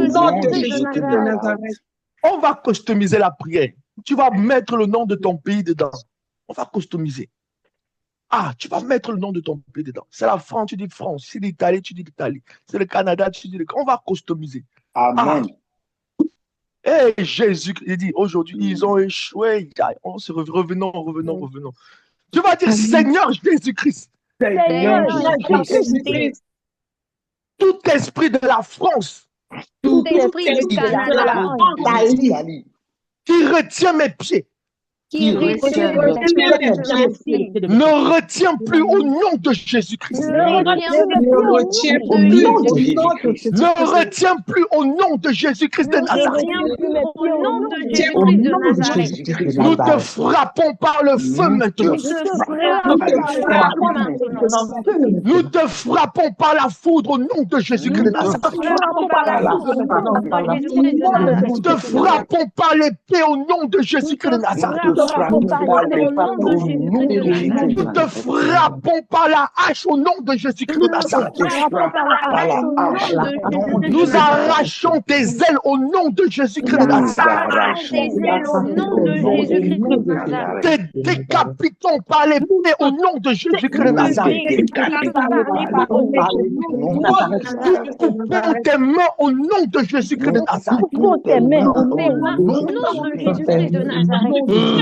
nom de Jésus de Nazareth. On va customiser la prière. Tu vas mettre le nom de ton pays dedans. On va customiser. Ah, tu vas mettre le nom de ton pays dedans. C'est la France, tu dis France. C'est l'Italie, tu dis l'Italie. C'est le Canada, tu dis le Canada. On va customiser. Amen. Et Jésus, il dit, aujourd'hui, ils ont échoué. On se revenons. Tu vas dire, Seigneur Jésus-Christ, Seigneur Jésus-Christ, tout esprit de la France tout esprit du Canada qui retient mes pieds, qui retient ne retiens plus au nom de Jésus-Christ. ne retiens plus au nom de Jésus. Ne retiens plus au nom de Jésus-Christ de Nazareth. Nous te frappons par le feu maintenant. Nous te frappons par la foudre au nom de Jésus-Christ de Nazareth. Nous te frappons par l'épée au nom de Jésus-Christ de Nazareth. Nous te frappons par la hache au nom de Jésus-Christ de Nazareth. Nous arrachons tes ailes au nom de Jésus-Christ de Nazareth. Te décapitons par l'épée au nom de Jésus-Christ de Nazareth. Nous coupons tes mains au nom de Jésus-Christ de Nazareth.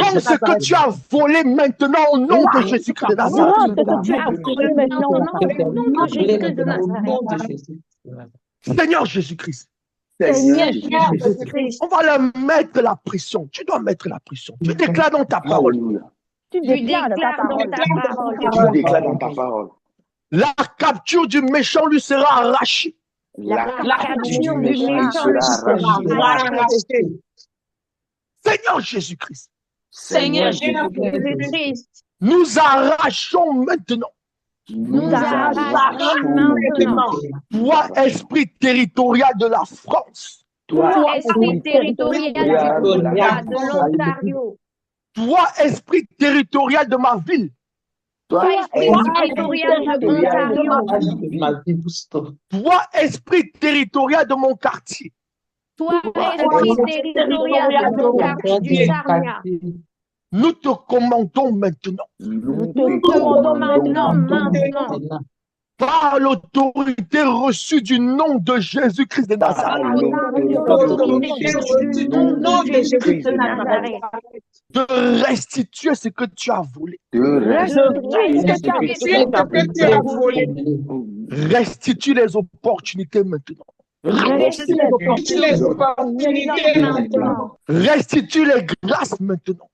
Rends ce que tu as volé maintenant au nom de Jésus-Christ de Nazareth. Seigneur Jésus-Christ, on va leur mettre la pression. Tu dois mettre la pression. Tu déclares dans ta parole. Tu déclares dans ta parole. La capture du méchant lui sera arrachée. La capture du méchant sera arrachée. Seigneur Jésus-Christ, Seigneur Jésus-Christ, nous arrachons maintenant. Toi, esprit territorial de la France. Toi, esprit territorial de l'Ontario. Toi, esprit territorial de ma ville. Toi, esprit territorial de l'Ontario. Toi, esprit territorial de mon quartier. Toi, esprit territorial de mon quartier du Sarnia. Nous te commandons maintenant. Nous te commandons maintenant. Par l'autorité reçue du nom de Jésus-Christ de Nazareth. De restituer ce que tu as volé. Restitue les opportunités maintenant. Restitue les grâces maintenant.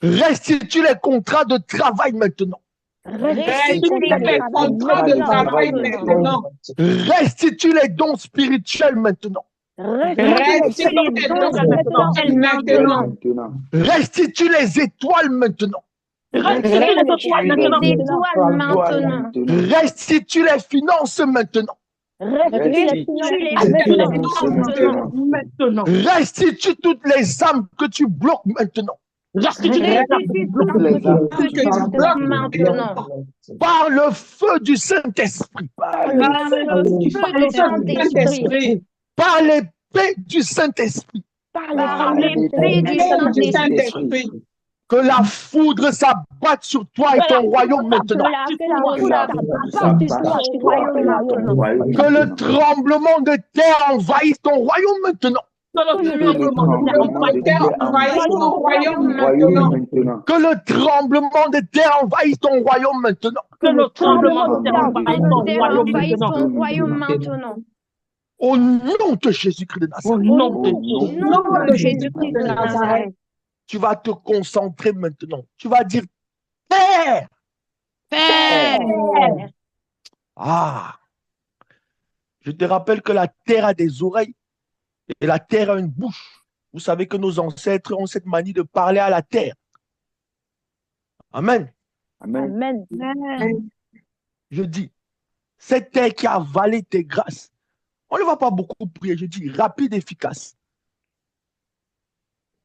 Restitue les contrats de travail maintenant. Restitue les contrats de travail maintenant. Restitue les dons spirituels maintenant. Restitue les dons spirituels maintenant. Restitue les étoiles maintenant. Restitue les étoiles maintenant. Restitue les finances maintenant. Restitue les finances maintenant. Restitue toutes les âmes que tu bloques maintenant. Restitue toutes les âmes que tu bloques maintenant. Par le feu du Saint-Esprit. Par le feu du Saint-Esprit. Par l'épée du Saint-Esprit. Par l'épée du Saint-Esprit. Que la foudre s'abatte sur toi et ton royaume maintenant. Que le tremblement de terre envahisse ton royaume maintenant. Que le tremblement de terre envahisse ton royaume maintenant. Que le tremblement de terre envahisse ton royaume maintenant. Au nom de Jésus-Christ de Nazareth. Au nom de Jésus-Christ de Nazareth. Tu vas te concentrer maintenant. Tu vas dire Père. Père. Ah. Je te rappelle que la terre a des oreilles et la terre a une bouche. Vous savez que nos ancêtres ont cette manie de parler à la terre. Amen. Amen. Je dis, cette terre qui a avalé tes grâces, on ne va pas beaucoup prier, je dis rapide, efficace.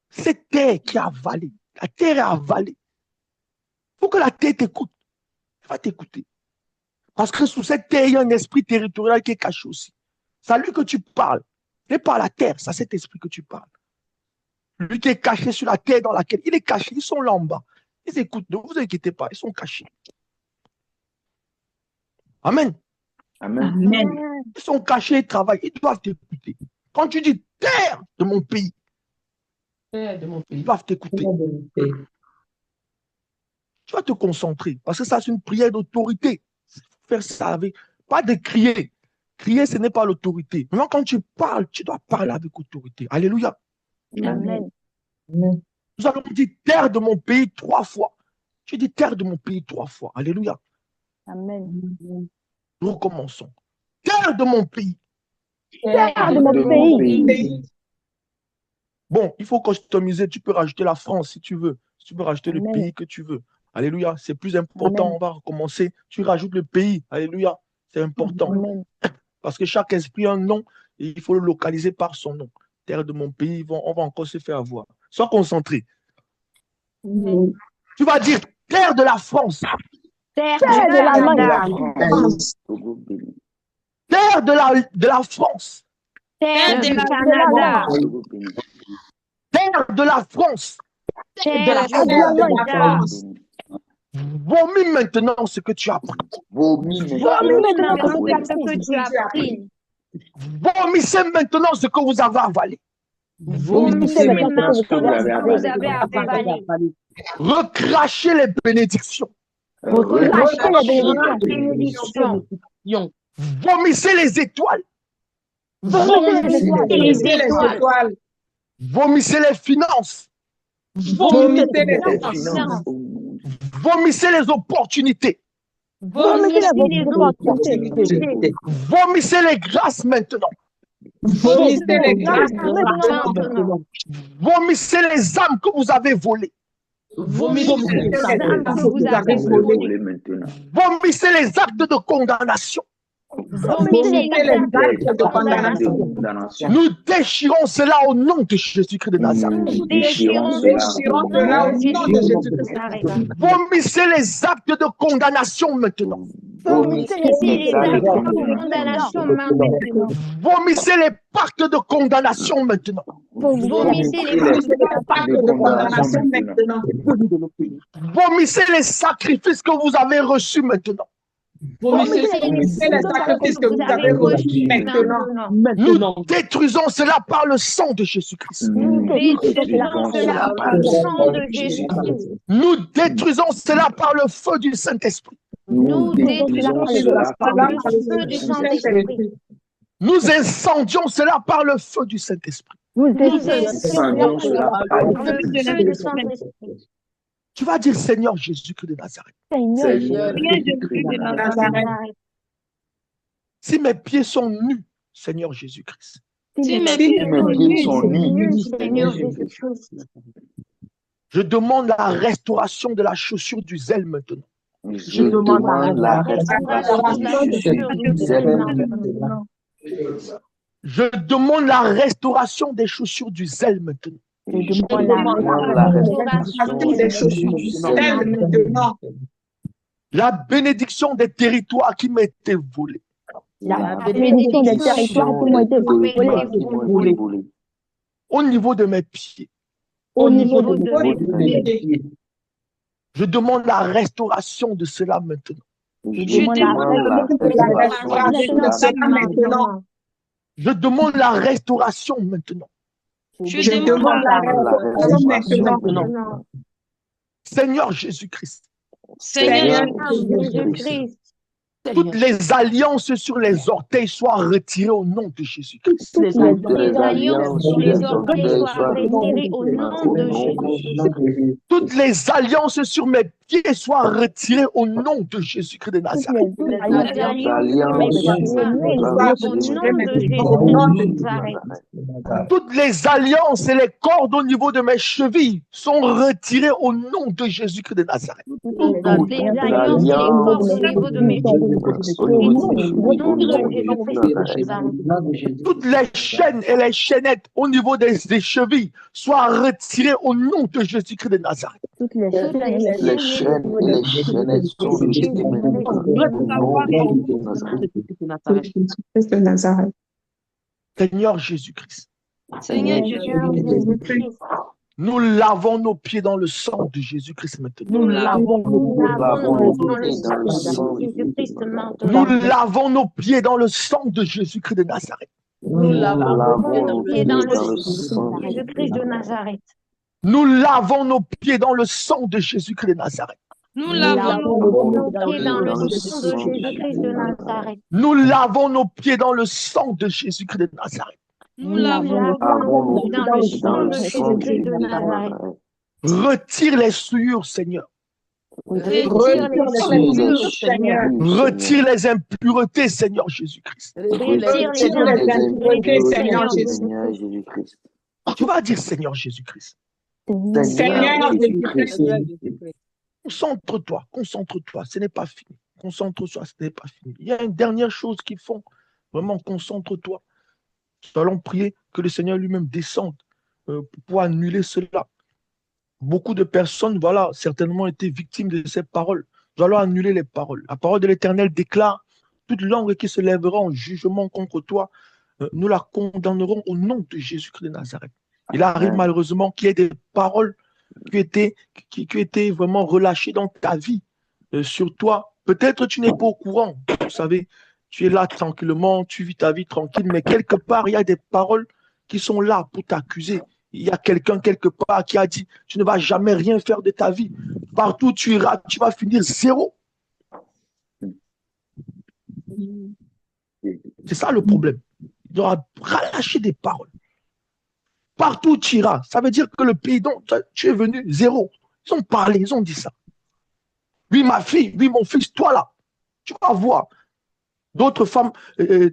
Cette terre qui a avalé, la terre est avalée. Il faut que la terre t'écoute. Elle va t'écouter. Parce que sous cette terre, il y a un esprit territorial qui est caché aussi. C'est à lui que tu parles. Ce n'est pas à la terre, c'est à cet esprit que tu parles. Lui qui est caché sur la terre dans laquelle il est caché, ils sont là en bas. Ils écoutent, ne vous inquiétez pas, ils sont cachés. Amen. Amen. Ils sont cachés, ils travaillent, ils doivent t'écouter. Quand tu dis terre de mon pays, ils doivent t'écouter. Tu vas te concentrer, parce que ça, c'est une prière d'autorité. Faire ça avec, pas de crier. Crier, ce n'est pas l'autorité. Maintenant, quand tu parles, tu dois parler avec autorité. Alléluia. Amen. Nous allons dire terre de mon pays 3 fois. Tu dis terre de mon pays 3 fois. Alléluia. Amen. Nous recommençons. Terre de mon pays. Terre de mon pays. Bon, il faut customiser. Tu peux rajouter la France si tu veux. Si tu peux rajouter le Amen. pays que tu veux. Alléluia. C'est plus important. Amen. On va recommencer. Tu rajoutes le pays. Alléluia. C'est important. Amen. Parce que chaque esprit a un nom et il faut le localiser par son nom. Terre de mon pays, on va encore se faire avoir. Sois concentré. Tu vas dire terre de la France. Terre de l'Allemagne. Terre de la France. Terre du Canada. Terre de la France. Terre du Canada. Vomis maintenant ce que tu as appris. Vomissez maintenant ce que vous avez avalé. Vomissez maintenant ce que vous avez avalé. Recrachez les bénédictions. Recrachez les bénédictions. Vomissez les étoiles. Vomissez les étoiles. Vomissez les finances. Vomissez les finances. Vomissez les opportunités. Vomissez les opportunités. Vomissez les grâces maintenant. Vomissez les grâces maintenant. Vomissez les âmes que vous avez volées. Vomissez les âmes que vous avez volées maintenant. Vomissez les actes de condamnation. Vomissez les actes de condamnation. Nous déchirons cela au nom de Jésus-Christ de Nazareth. Nous déchirons cela au nom de Jésus-Christ de Nazareth. Vomissez les actes de condamnation maintenant. Vomissez les actes de condamnation maintenant. Vomissez les pactes de condamnation maintenant. Vomissez les pactes de condamnation maintenant. Vomissez les sacrifices que vous avez reçus maintenant. Vomissez les sacrifices que vous avez reçus maintenant. Nous détruisons cela par le sang de Jésus-Christ. Nous détruisons cela par le sang de Jésus-Christ. Nous détruisons cela par le feu du Saint-Esprit. Nous détruisons cela par le feu du Saint-Esprit. Nous incendions cela par le feu du Saint-Esprit. Nous incendions cela par le feu du Saint-Esprit. Tu vas dire Seigneur Jésus-Christ de Nazareth. Seigneur Seigneur Jésus-Christ de Nazareth. Si mes pieds sont nus, Seigneur Jésus-Christ. Si mes pieds sont nus, Seigneur Jésus-Christ. Je demande la restauration de la chaussure du zèle maintenant. Je demande la restauration de la chaussure du zèle maintenant. Je demande la restauration des chaussures du zèle maintenant. Je demande la restauration des chaussures du zèle maintenant. La bénédiction des territoires qui m'étaient volés. La bénédiction des territoires qui m'ont été volés. Au niveau de mes pieds. Au niveau de mes pieds. Je demande la restauration de cela maintenant. Je demande la restauration de cela maintenant. Je demande la restauration maintenant. Je demande la restauration maintenant. Seigneur Jésus-Christ. Seigneur Jésus-Christ. Toutes les alliances sur les orteils soient retirées au nom de Jésus-Christ. Toutes les alliances sur les orteils soient retirées au nom de Jésus-Christ. Toutes les alliances sur mes pieds soient retirées au nom de Jésus-Christ de Nazareth. Toutes les alliances sur mes pieds soient retirées au nom de Jésus-Christ. Toutes les alliances et les cordes au niveau de mes chevilles sont retirées au nom de Jésus-Christ de Nazareth. Toutes les alliances et les cordes au niveau de mes chevilles. Toutes les chaînes et les chaînettes au niveau des chevilles soient retirées au nom de Jésus-Christ de Nazareth. Toutes les chaînes et les chaînettes sont retirées au nom de Nazareth. Seigneur Jésus-Christ. Seigneur Jésus-Christ. Nous lavons nos pieds dans le sang de Jésus-Christ maintenant. Nous lavons nos pieds dans le sang de Jésus-Christ maintenant. Nous lavons nos pieds dans le sang de Jésus-Christ de Nazareth. Nous lavons nos pieds dans le sang de Jésus-Christ de Nazareth. Nous lavons nos pieds dans le sang de Jésus-Christ de Nazareth. Nous lavons nos pieds dans le sang de Jésus-Christ de Nazareth. Nous lavons nos pieds dans le sang de Jésus-Christ de Nazareth. Nous lavons nos pieds dans le sang de Jésus-Christ de Nazareth. Retire les souillures, Seigneur. Retire les souillures, Seigneur. Retire les impuretés, Seigneur Jésus-Christ. Retire les impuretés, Seigneur Jésus-Christ. Tu vas dire Seigneur Jésus-Christ. Seigneur Jésus-Christ. Concentre-toi, concentre-toi, ce n'est pas fini. Concentre-toi, ce n'est pas fini. Il y a une dernière chose qu'ils font. Vraiment, concentre-toi. Nous allons prier que le Seigneur lui-même descende pour annuler cela. Beaucoup de personnes, voilà, certainement été victimes de ces paroles. Nous allons annuler les paroles. La parole de l'Éternel déclare toute langue qui se lèvera en jugement contre toi, nous la condamnerons au nom de Jésus-Christ de Nazareth. Il arrive malheureusement qu'il y ait des paroles qui étaient vraiment relâchées dans ta vie, sur toi. Peut-être tu n'es pas au courant, vous savez. Tu es là tranquillement, tu vis ta vie tranquille, mais quelque part, il y a des paroles qui sont là pour t'accuser. Il y a quelqu'un quelque part qui a dit, tu ne vas jamais rien faire de ta vie. Partout où tu iras, tu vas finir zéro. C'est ça le problème. Il doit relâcher des paroles. Partout où tu iras, ça veut dire que le pays dont tu es venu, zéro. Ils ont parlé, ils ont dit ça. Oui, ma fille, oui, mon fils, toi là, tu vas voir. D'autres femmes, il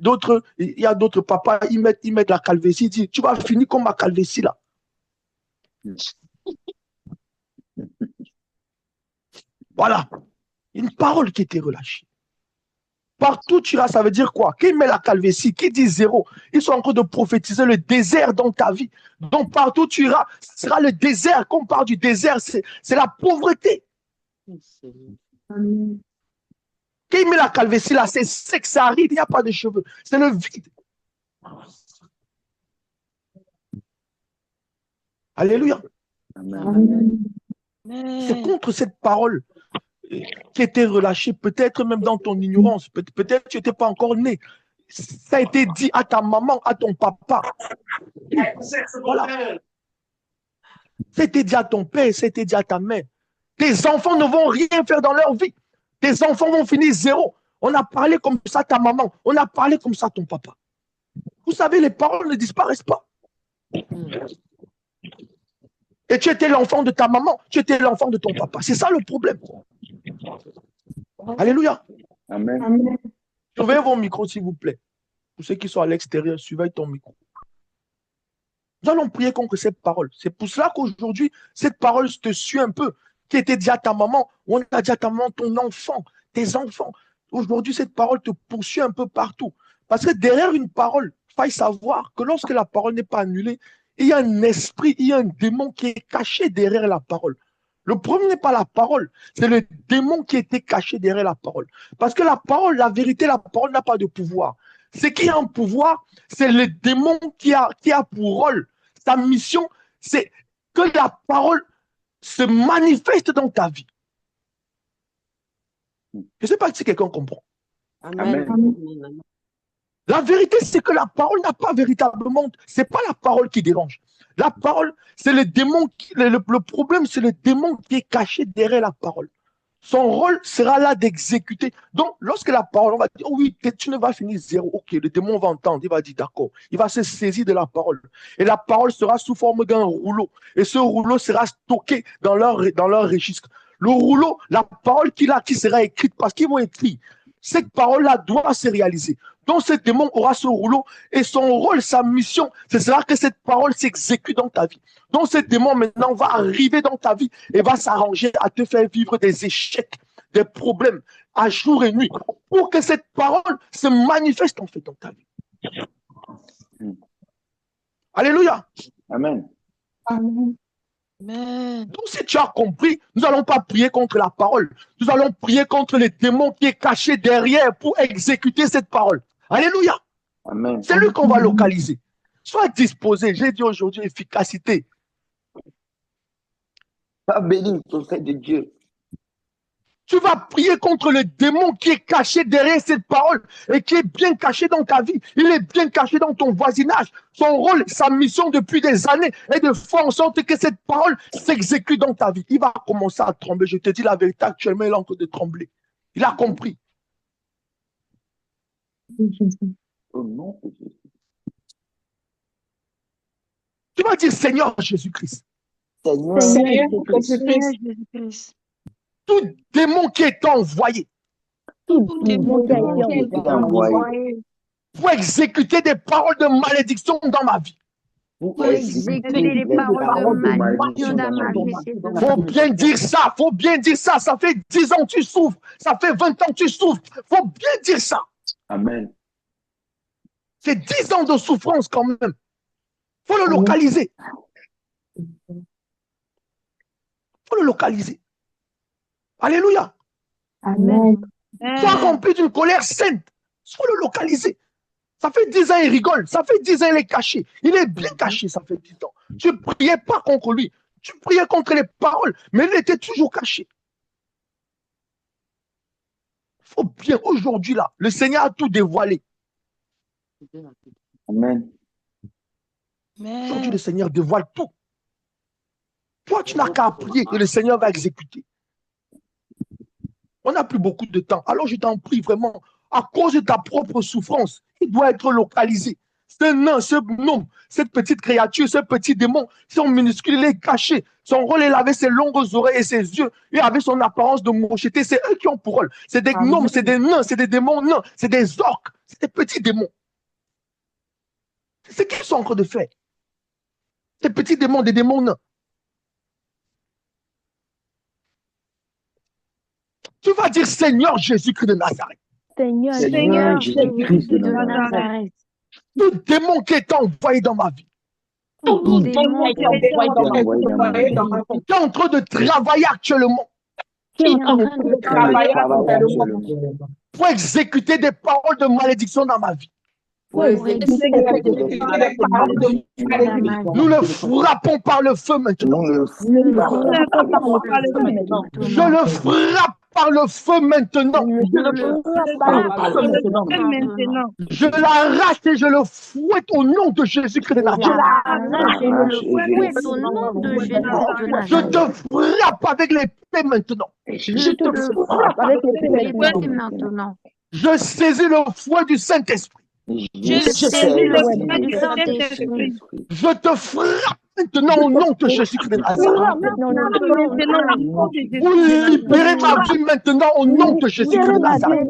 y a d'autres papas, ils mettent la calvétie, ils disent, tu vas finir comme ma calvétie là. Voilà, une parole qui était relâchée. Partout tu iras, ça veut dire quoi? Qui met la calvétie, qui dit zéro, ils sont en train de prophétiser le désert dans ta vie. Donc partout tu iras, ce sera le désert. Quand on parle du désert, c'est la pauvreté. Amen. Qui met la calvétie là, c'est sec, c'est aride, il n'y a pas de cheveux. C'est le vide. Alléluia. Amen. C'est contre cette parole qui était relâchée, peut-être même dans ton ignorance. Peut-être tu n'étais pas encore né. Ça a été dit à ta maman, à ton papa. Voilà. Ça a été dit à ton père, ça a été dit à ta mère. Tes enfants ne vont rien faire dans leur vie. Tes enfants vont finir zéro. On a parlé comme ça à ta maman. On a parlé comme ça à ton papa. Vous savez, les paroles ne disparaissent pas. Et tu étais l'enfant de ta maman, tu étais l'enfant de ton papa. C'est ça le problème. Alléluia. Amen. Surveillez vos micros, s'il vous plaît. Pour ceux qui sont à l'extérieur, surveille ton micro. Nous allons prier contre cette parole. C'est pour cela qu'aujourd'hui, cette parole te suit un peu. Qui était dit à ta maman, ou on a dit à ta maman, ton enfant, tes enfants. Aujourd'hui, cette parole te poursuit un peu partout. Parce que derrière une parole, il faut savoir que lorsque la parole n'est pas annulée, il y a un esprit, il y a un démon qui est caché derrière la parole. Le problème n'est pas la parole, c'est le démon qui était caché derrière la parole. Parce que la parole, la vérité, la parole n'a pas de pouvoir. Ce qui a un pouvoir, c'est le démon qui a pour rôle. Sa mission, c'est que la parole se manifeste dans ta vie. Je ne sais pas si quelqu'un comprend. Amen. La vérité, c'est que la parole n'a pas véritablement, c'est pas la parole qui dérange. La parole, c'est le démon, le problème, c'est le démon qui est caché derrière la parole. Son rôle sera là d'exécuter. Donc, lorsque la parole, on va dire, oh oui, tu ne vas finir zéro. Ok, le démon va entendre, il va dire d'accord. Il va se saisir de la parole. Et la parole sera sous forme d'un rouleau. Et ce rouleau sera stocké dans leur registre. Le rouleau, la parole qui sera écrite, parce qu'ils vont écrire, cette parole-là doit se réaliser. Donc, ce démon aura ce rouleau et son rôle, sa mission, ce sera que cette parole s'exécute dans ta vie. Donc, ce démon maintenant va arriver dans ta vie et va s'arranger à te faire vivre des échecs, des problèmes à jour et nuit pour que cette parole se manifeste en fait dans ta vie. Alléluia. Amen. Donc, si tu as compris, nous n'allons pas prier contre la parole. Nous allons prier contre le démon qui est caché derrière pour exécuter cette parole. Alléluia. Amen. C'est lui qu'on va localiser. Sois disposé. J'ai dit aujourd'hui efficacité. Pas béni, auprès de Dieu. Tu vas prier contre le démon qui est caché derrière cette parole et qui est bien caché dans ta vie. Il est bien caché dans ton voisinage. Son rôle, sa mission depuis des années est de faire en sorte que cette parole s'exécute dans ta vie. Il va commencer à trembler. Je te dis la vérité, actuellement, il est en train de trembler. Il a compris. Au nom de Jésus. Tu vas dire Seigneur Jésus-Christ. Seigneur Jésus-Christ. Tout démon qui est envoyé Tout démon qui est envoyé pour exécuter des paroles de malédiction dans ma vie. pour exécuter les paroles de malédiction dans ma vie. Faut bien dire ça, faut bien dire ça. Ça fait 10 ans que tu souffres, ça fait 20 ans que tu souffres. Faut bien dire ça. Amen. C'est 10 ans de souffrance quand même. Faut le localiser. Faut le localiser. Alléluia. Amen. Sois rempli d'une colère sainte. Faut le localiser. Ça fait 10 ans, il rigole. Ça fait 10 ans, il est caché. Il est bien caché, ça fait 10 ans. Tu ne priais pas contre lui. Tu priais contre les paroles, mais il était toujours caché. Il faut bien, aujourd'hui, là, le Seigneur a tout dévoilé. Amen. Aujourd'hui, le Seigneur dévoile tout. Toi, tu n'as qu'à prier et le Seigneur va exécuter. On n'a plus beaucoup de temps. Alors, je t'en prie vraiment, à cause de ta propre souffrance, il doit être localisé. Ce nain, ce gnome, cette petite créature, ce petit démon, son minuscule, il est caché. Son rôle, il avait ses longues oreilles et ses yeux. Il avait son apparence de moucheté. C'est eux qui ont pour rôle. C'est des gnomes, c'est des nains, c'est des démons nains, c'est des orques, c'est des petits démons. C'est ce qu'ils sont en train de faire. Ces petits démons, des démons nains. Tu vas dire Seigneur Jésus-Christ de Nazareth. Seigneur Jésus-Christ de Nazareth. Tout démon qui est envoyé dans ma vie, Tout démon qui est envoyé dans ma vie. qui est en train de travailler actuellement pour exécuter des paroles de malédiction dans ma vie. Pour exécuter les paroles de malédiction. Nous le frappons par le feu maintenant. Je le frappe par le feu maintenant. Je l'arrache et je le fouette au nom de Jésus-Christ de Nazareth. Je te frappe avec l'épée maintenant. Je saisis le fouet du Saint-Esprit. Je saisis le fouet du Saint-Esprit. Je te frappe maintenant au nom de Jésus-Christ de Nazareth. Vous libérez ma vie maintenant au nom de Jésus-Christ de Nazareth.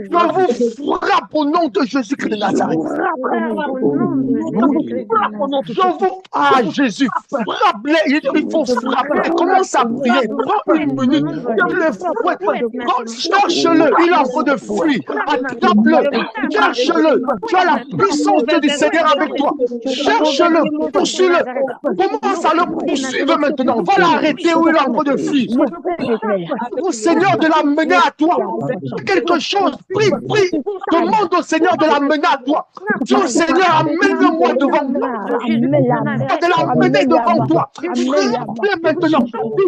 Je vous frappe au nom de Jésus-Christ de Nazareth. Je vous... Ah, Jésus, frappe-les. Il faut frapper. Commence à prier. Prends une minute. Cherche-le. Il en faut de fuir. Attrape-le. Cherche-le. Tu as la puissance du Seigneur avec toi. Cherche-le. Poursuis-le. Commence à le poursuivre maintenant. Va l'arrêter où il en faut de fuir. Au Seigneur de l'amener à toi. Quelque chose. Prie, prie. Demande au Seigneur de l'amener à toi. Dis au Seigneur, amène-le-moi devant moi. De l'amener devant toi. Frappe-le maintenant.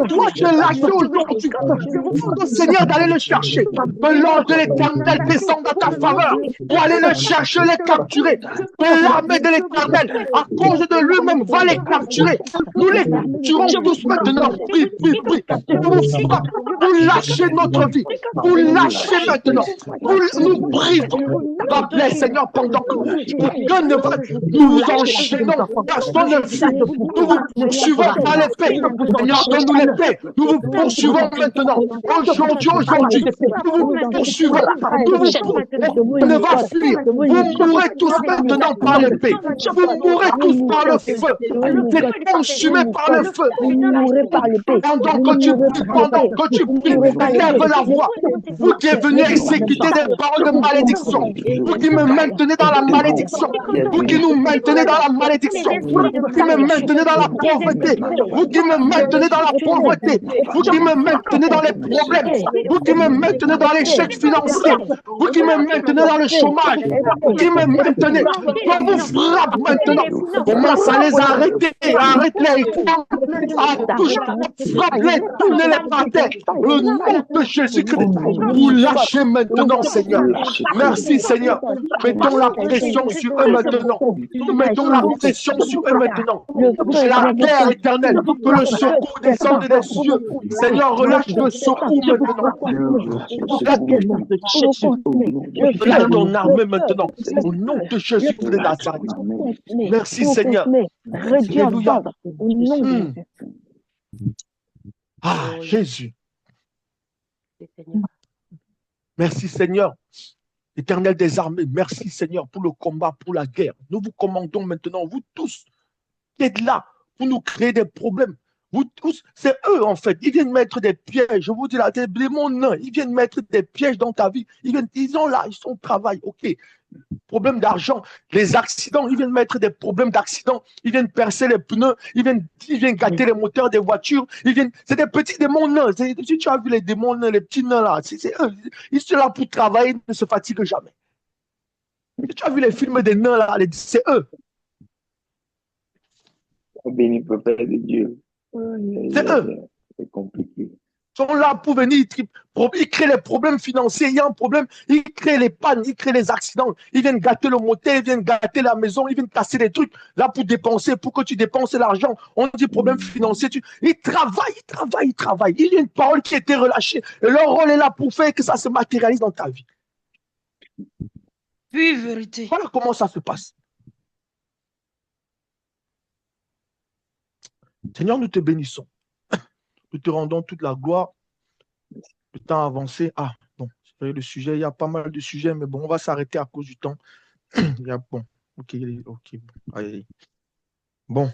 Toi, je l'ai lâché aujourd'hui. Demande au Seigneur d'aller le chercher. Que l'ange de l'Éternel descende à ta faveur pour aller le chercher, les capturer. Que l'armée de l'Éternel, à cause de lui-même, va les capturer. Nous les capturons tous maintenant. Prie, prie, prie. Vous lâchez notre vie. Vous lâchez maintenant. Vous nous brisons. Rappelez, Seigneur, pendant que nous enchaînons. Gaston ne fuit. Nous vous poursuivons par l'épée. Seigneur, donne-nous l'épée. Nous vous poursuivons maintenant. Aujourd'hui, nous vous poursuivons. On ne va fuir. Vous mourrez tous maintenant par l'épée. Vous mourrez tous par le feu. Vous êtes consumés par le feu. Pendant que tu pries, lève la voix. Vous qui êtes venus exécuter des paroles de malédiction. Vous qui me maintenez dans la malédiction. Vous qui nous maintenez dans la malédiction. Vous qui me maintenez dans la pauvreté. Vous qui me maintenez dans la pauvreté. Vous qui me maintenez dans les problèmes. Vous qui me maintenez dans l'échec financier. Vous qui me maintenez dans le chômage. Vous qui me maintenez. Je vous frappe maintenant. Commence à les arrêter. Arrête-les. Frappe-les. Tournez-les par terre. Le nom de Jésus-Christ. Vous lâchez maintenant, Seigneur. Merci, Seigneur. Mettons la pression sur eux maintenant. Nous mettons la pression sur eux maintenant. C'est la terre éternelle. Que le secours descende des cieux. Seigneur, relâche le secours maintenant. Relâche ton armée maintenant. Au nom de Jésus-Christ de Nazareth. Merci, Seigneur. Alléluia. Ah, Jésus. Merci, Seigneur. Éternel des armées, merci, Seigneur, pour le combat, pour la guerre. Nous vous commandons maintenant, vous tous qui êtes là pour nous créer des problèmes. Vous tous, c'est eux, en fait. Ils viennent mettre des pièges. Je vous dis la tête, les démons nains, ils viennent mettre des pièges dans ta vie. Ils sont là, ils sont au travail. OK. Problème d'argent, les accidents, ils viennent mettre des problèmes d'accident. Ils viennent percer les pneus. Ils viennent gâter les moteurs des voitures. C'est des petits démons nains. Si tu as vu les démons nains, les petits nains là, c'est eux. Ils sont là pour travailler, ils ne se fatiguent jamais. Si tu as vu les films des nains là, c'est eux. Béni peuple de Dieu. C'est eux. C'est compliqué. Ils sont là pour venir, ils créent les problèmes financiers, il y a un problème, ils créent les pannes, ils créent les accidents, ils viennent gâter le moteur, ils viennent gâter la maison, ils viennent casser des trucs, là pour dépenser, pour que tu dépenses l'argent, on dit problème financier, ils travaillent, il y a une parole qui a été relâchée, et leur rôle est là pour faire que ça se matérialise dans ta vie. Oui, vérité. Voilà comment ça se passe. Seigneur, nous te bénissons. Nous te rendons toute la gloire. Le temps avancé. Ah, bon, c'est le sujet. Il y a pas mal de sujets, mais bon, on va s'arrêter à cause du temps. Bon, ok. Bon. Allez. Bon.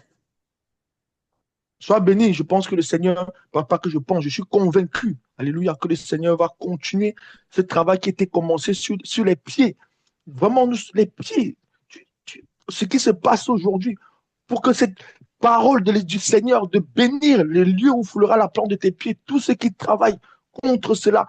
Sois béni. Je pense que le Seigneur, pas que je pense, je suis convaincu, alléluia, que le Seigneur va continuer ce travail qui était commencé sur les pieds. Vraiment, les pieds. Ce qui se passe aujourd'hui, pour que cette parole du Seigneur, de bénir les lieux où foulera la plante de tes pieds, tous ceux qui travaillent contre cela,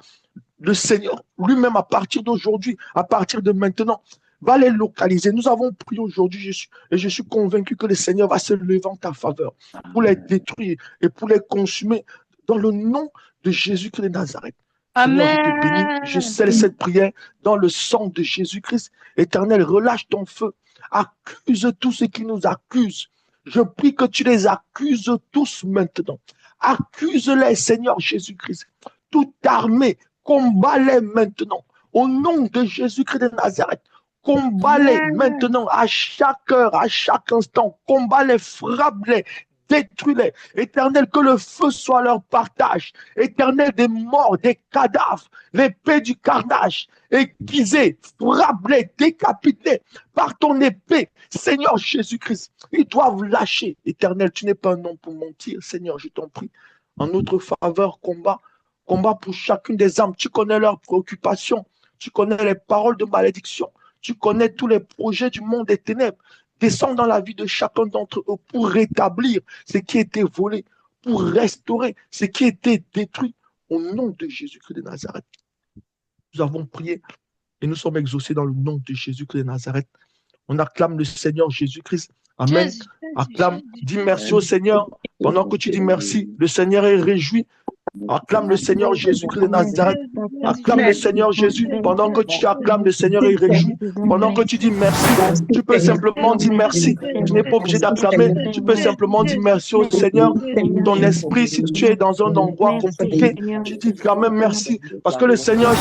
le Seigneur lui-même, à partir d'aujourd'hui, à partir de maintenant, va les localiser. Nous avons prié aujourd'hui, et je suis convaincu que le Seigneur va se lever en ta faveur pour les détruire et pour les consumer dans le nom de Jésus-Christ de Nazareth. Amen. Seigneur, je te bénis, je scelle cette prière dans le sang de Jésus-Christ. Éternel, relâche ton feu. Accuse tous ceux qui nous accusent. Je prie que tu les accuses tous maintenant. Accuse-les, Seigneur Jésus-Christ. Toute armée, combat-les maintenant. Au nom de Jésus-Christ de Nazareth, Combat-les maintenant à chaque heure, à chaque instant. Combat-les, frappe-les, détruis-les. Éternel, que le feu soit leur partage. Éternel, des morts, des cadavres, l'épée du carnage, aiguisés, frappe-les, décapite-les par ton épée. Seigneur Jésus-Christ, ils doivent lâcher. Éternel, tu n'es pas un homme pour mentir. Seigneur, je t'en prie. En notre faveur, combat pour chacune des âmes. Tu connais leurs préoccupations. Tu connais les paroles de malédiction. Tu connais tous les projets du monde des ténèbres. Descends dans la vie de chacun d'entre eux pour rétablir ce qui a été volé, pour restaurer ce qui a été détruit. Au nom de Jésus-Christ de Nazareth. Nous avons prié et nous sommes exaucés dans le nom de Jésus-Christ de Nazareth. On acclame le Seigneur Jésus-Christ. Amen. Acclame, dis merci au Seigneur. Pendant que tu dis merci, le Seigneur est réjoui. Acclame le Seigneur Jésus-Christ de Nazareth. Acclame le Seigneur Jésus. Pendant que tu acclames, le Seigneur est réjoui. Pendant que tu dis merci, tu peux simplement dire merci. Tu n'es pas obligé d'acclamer. Tu peux simplement dire merci au Seigneur. Ton esprit, si tu es dans un endroit compliqué, tu dis quand même merci. Parce que le Seigneur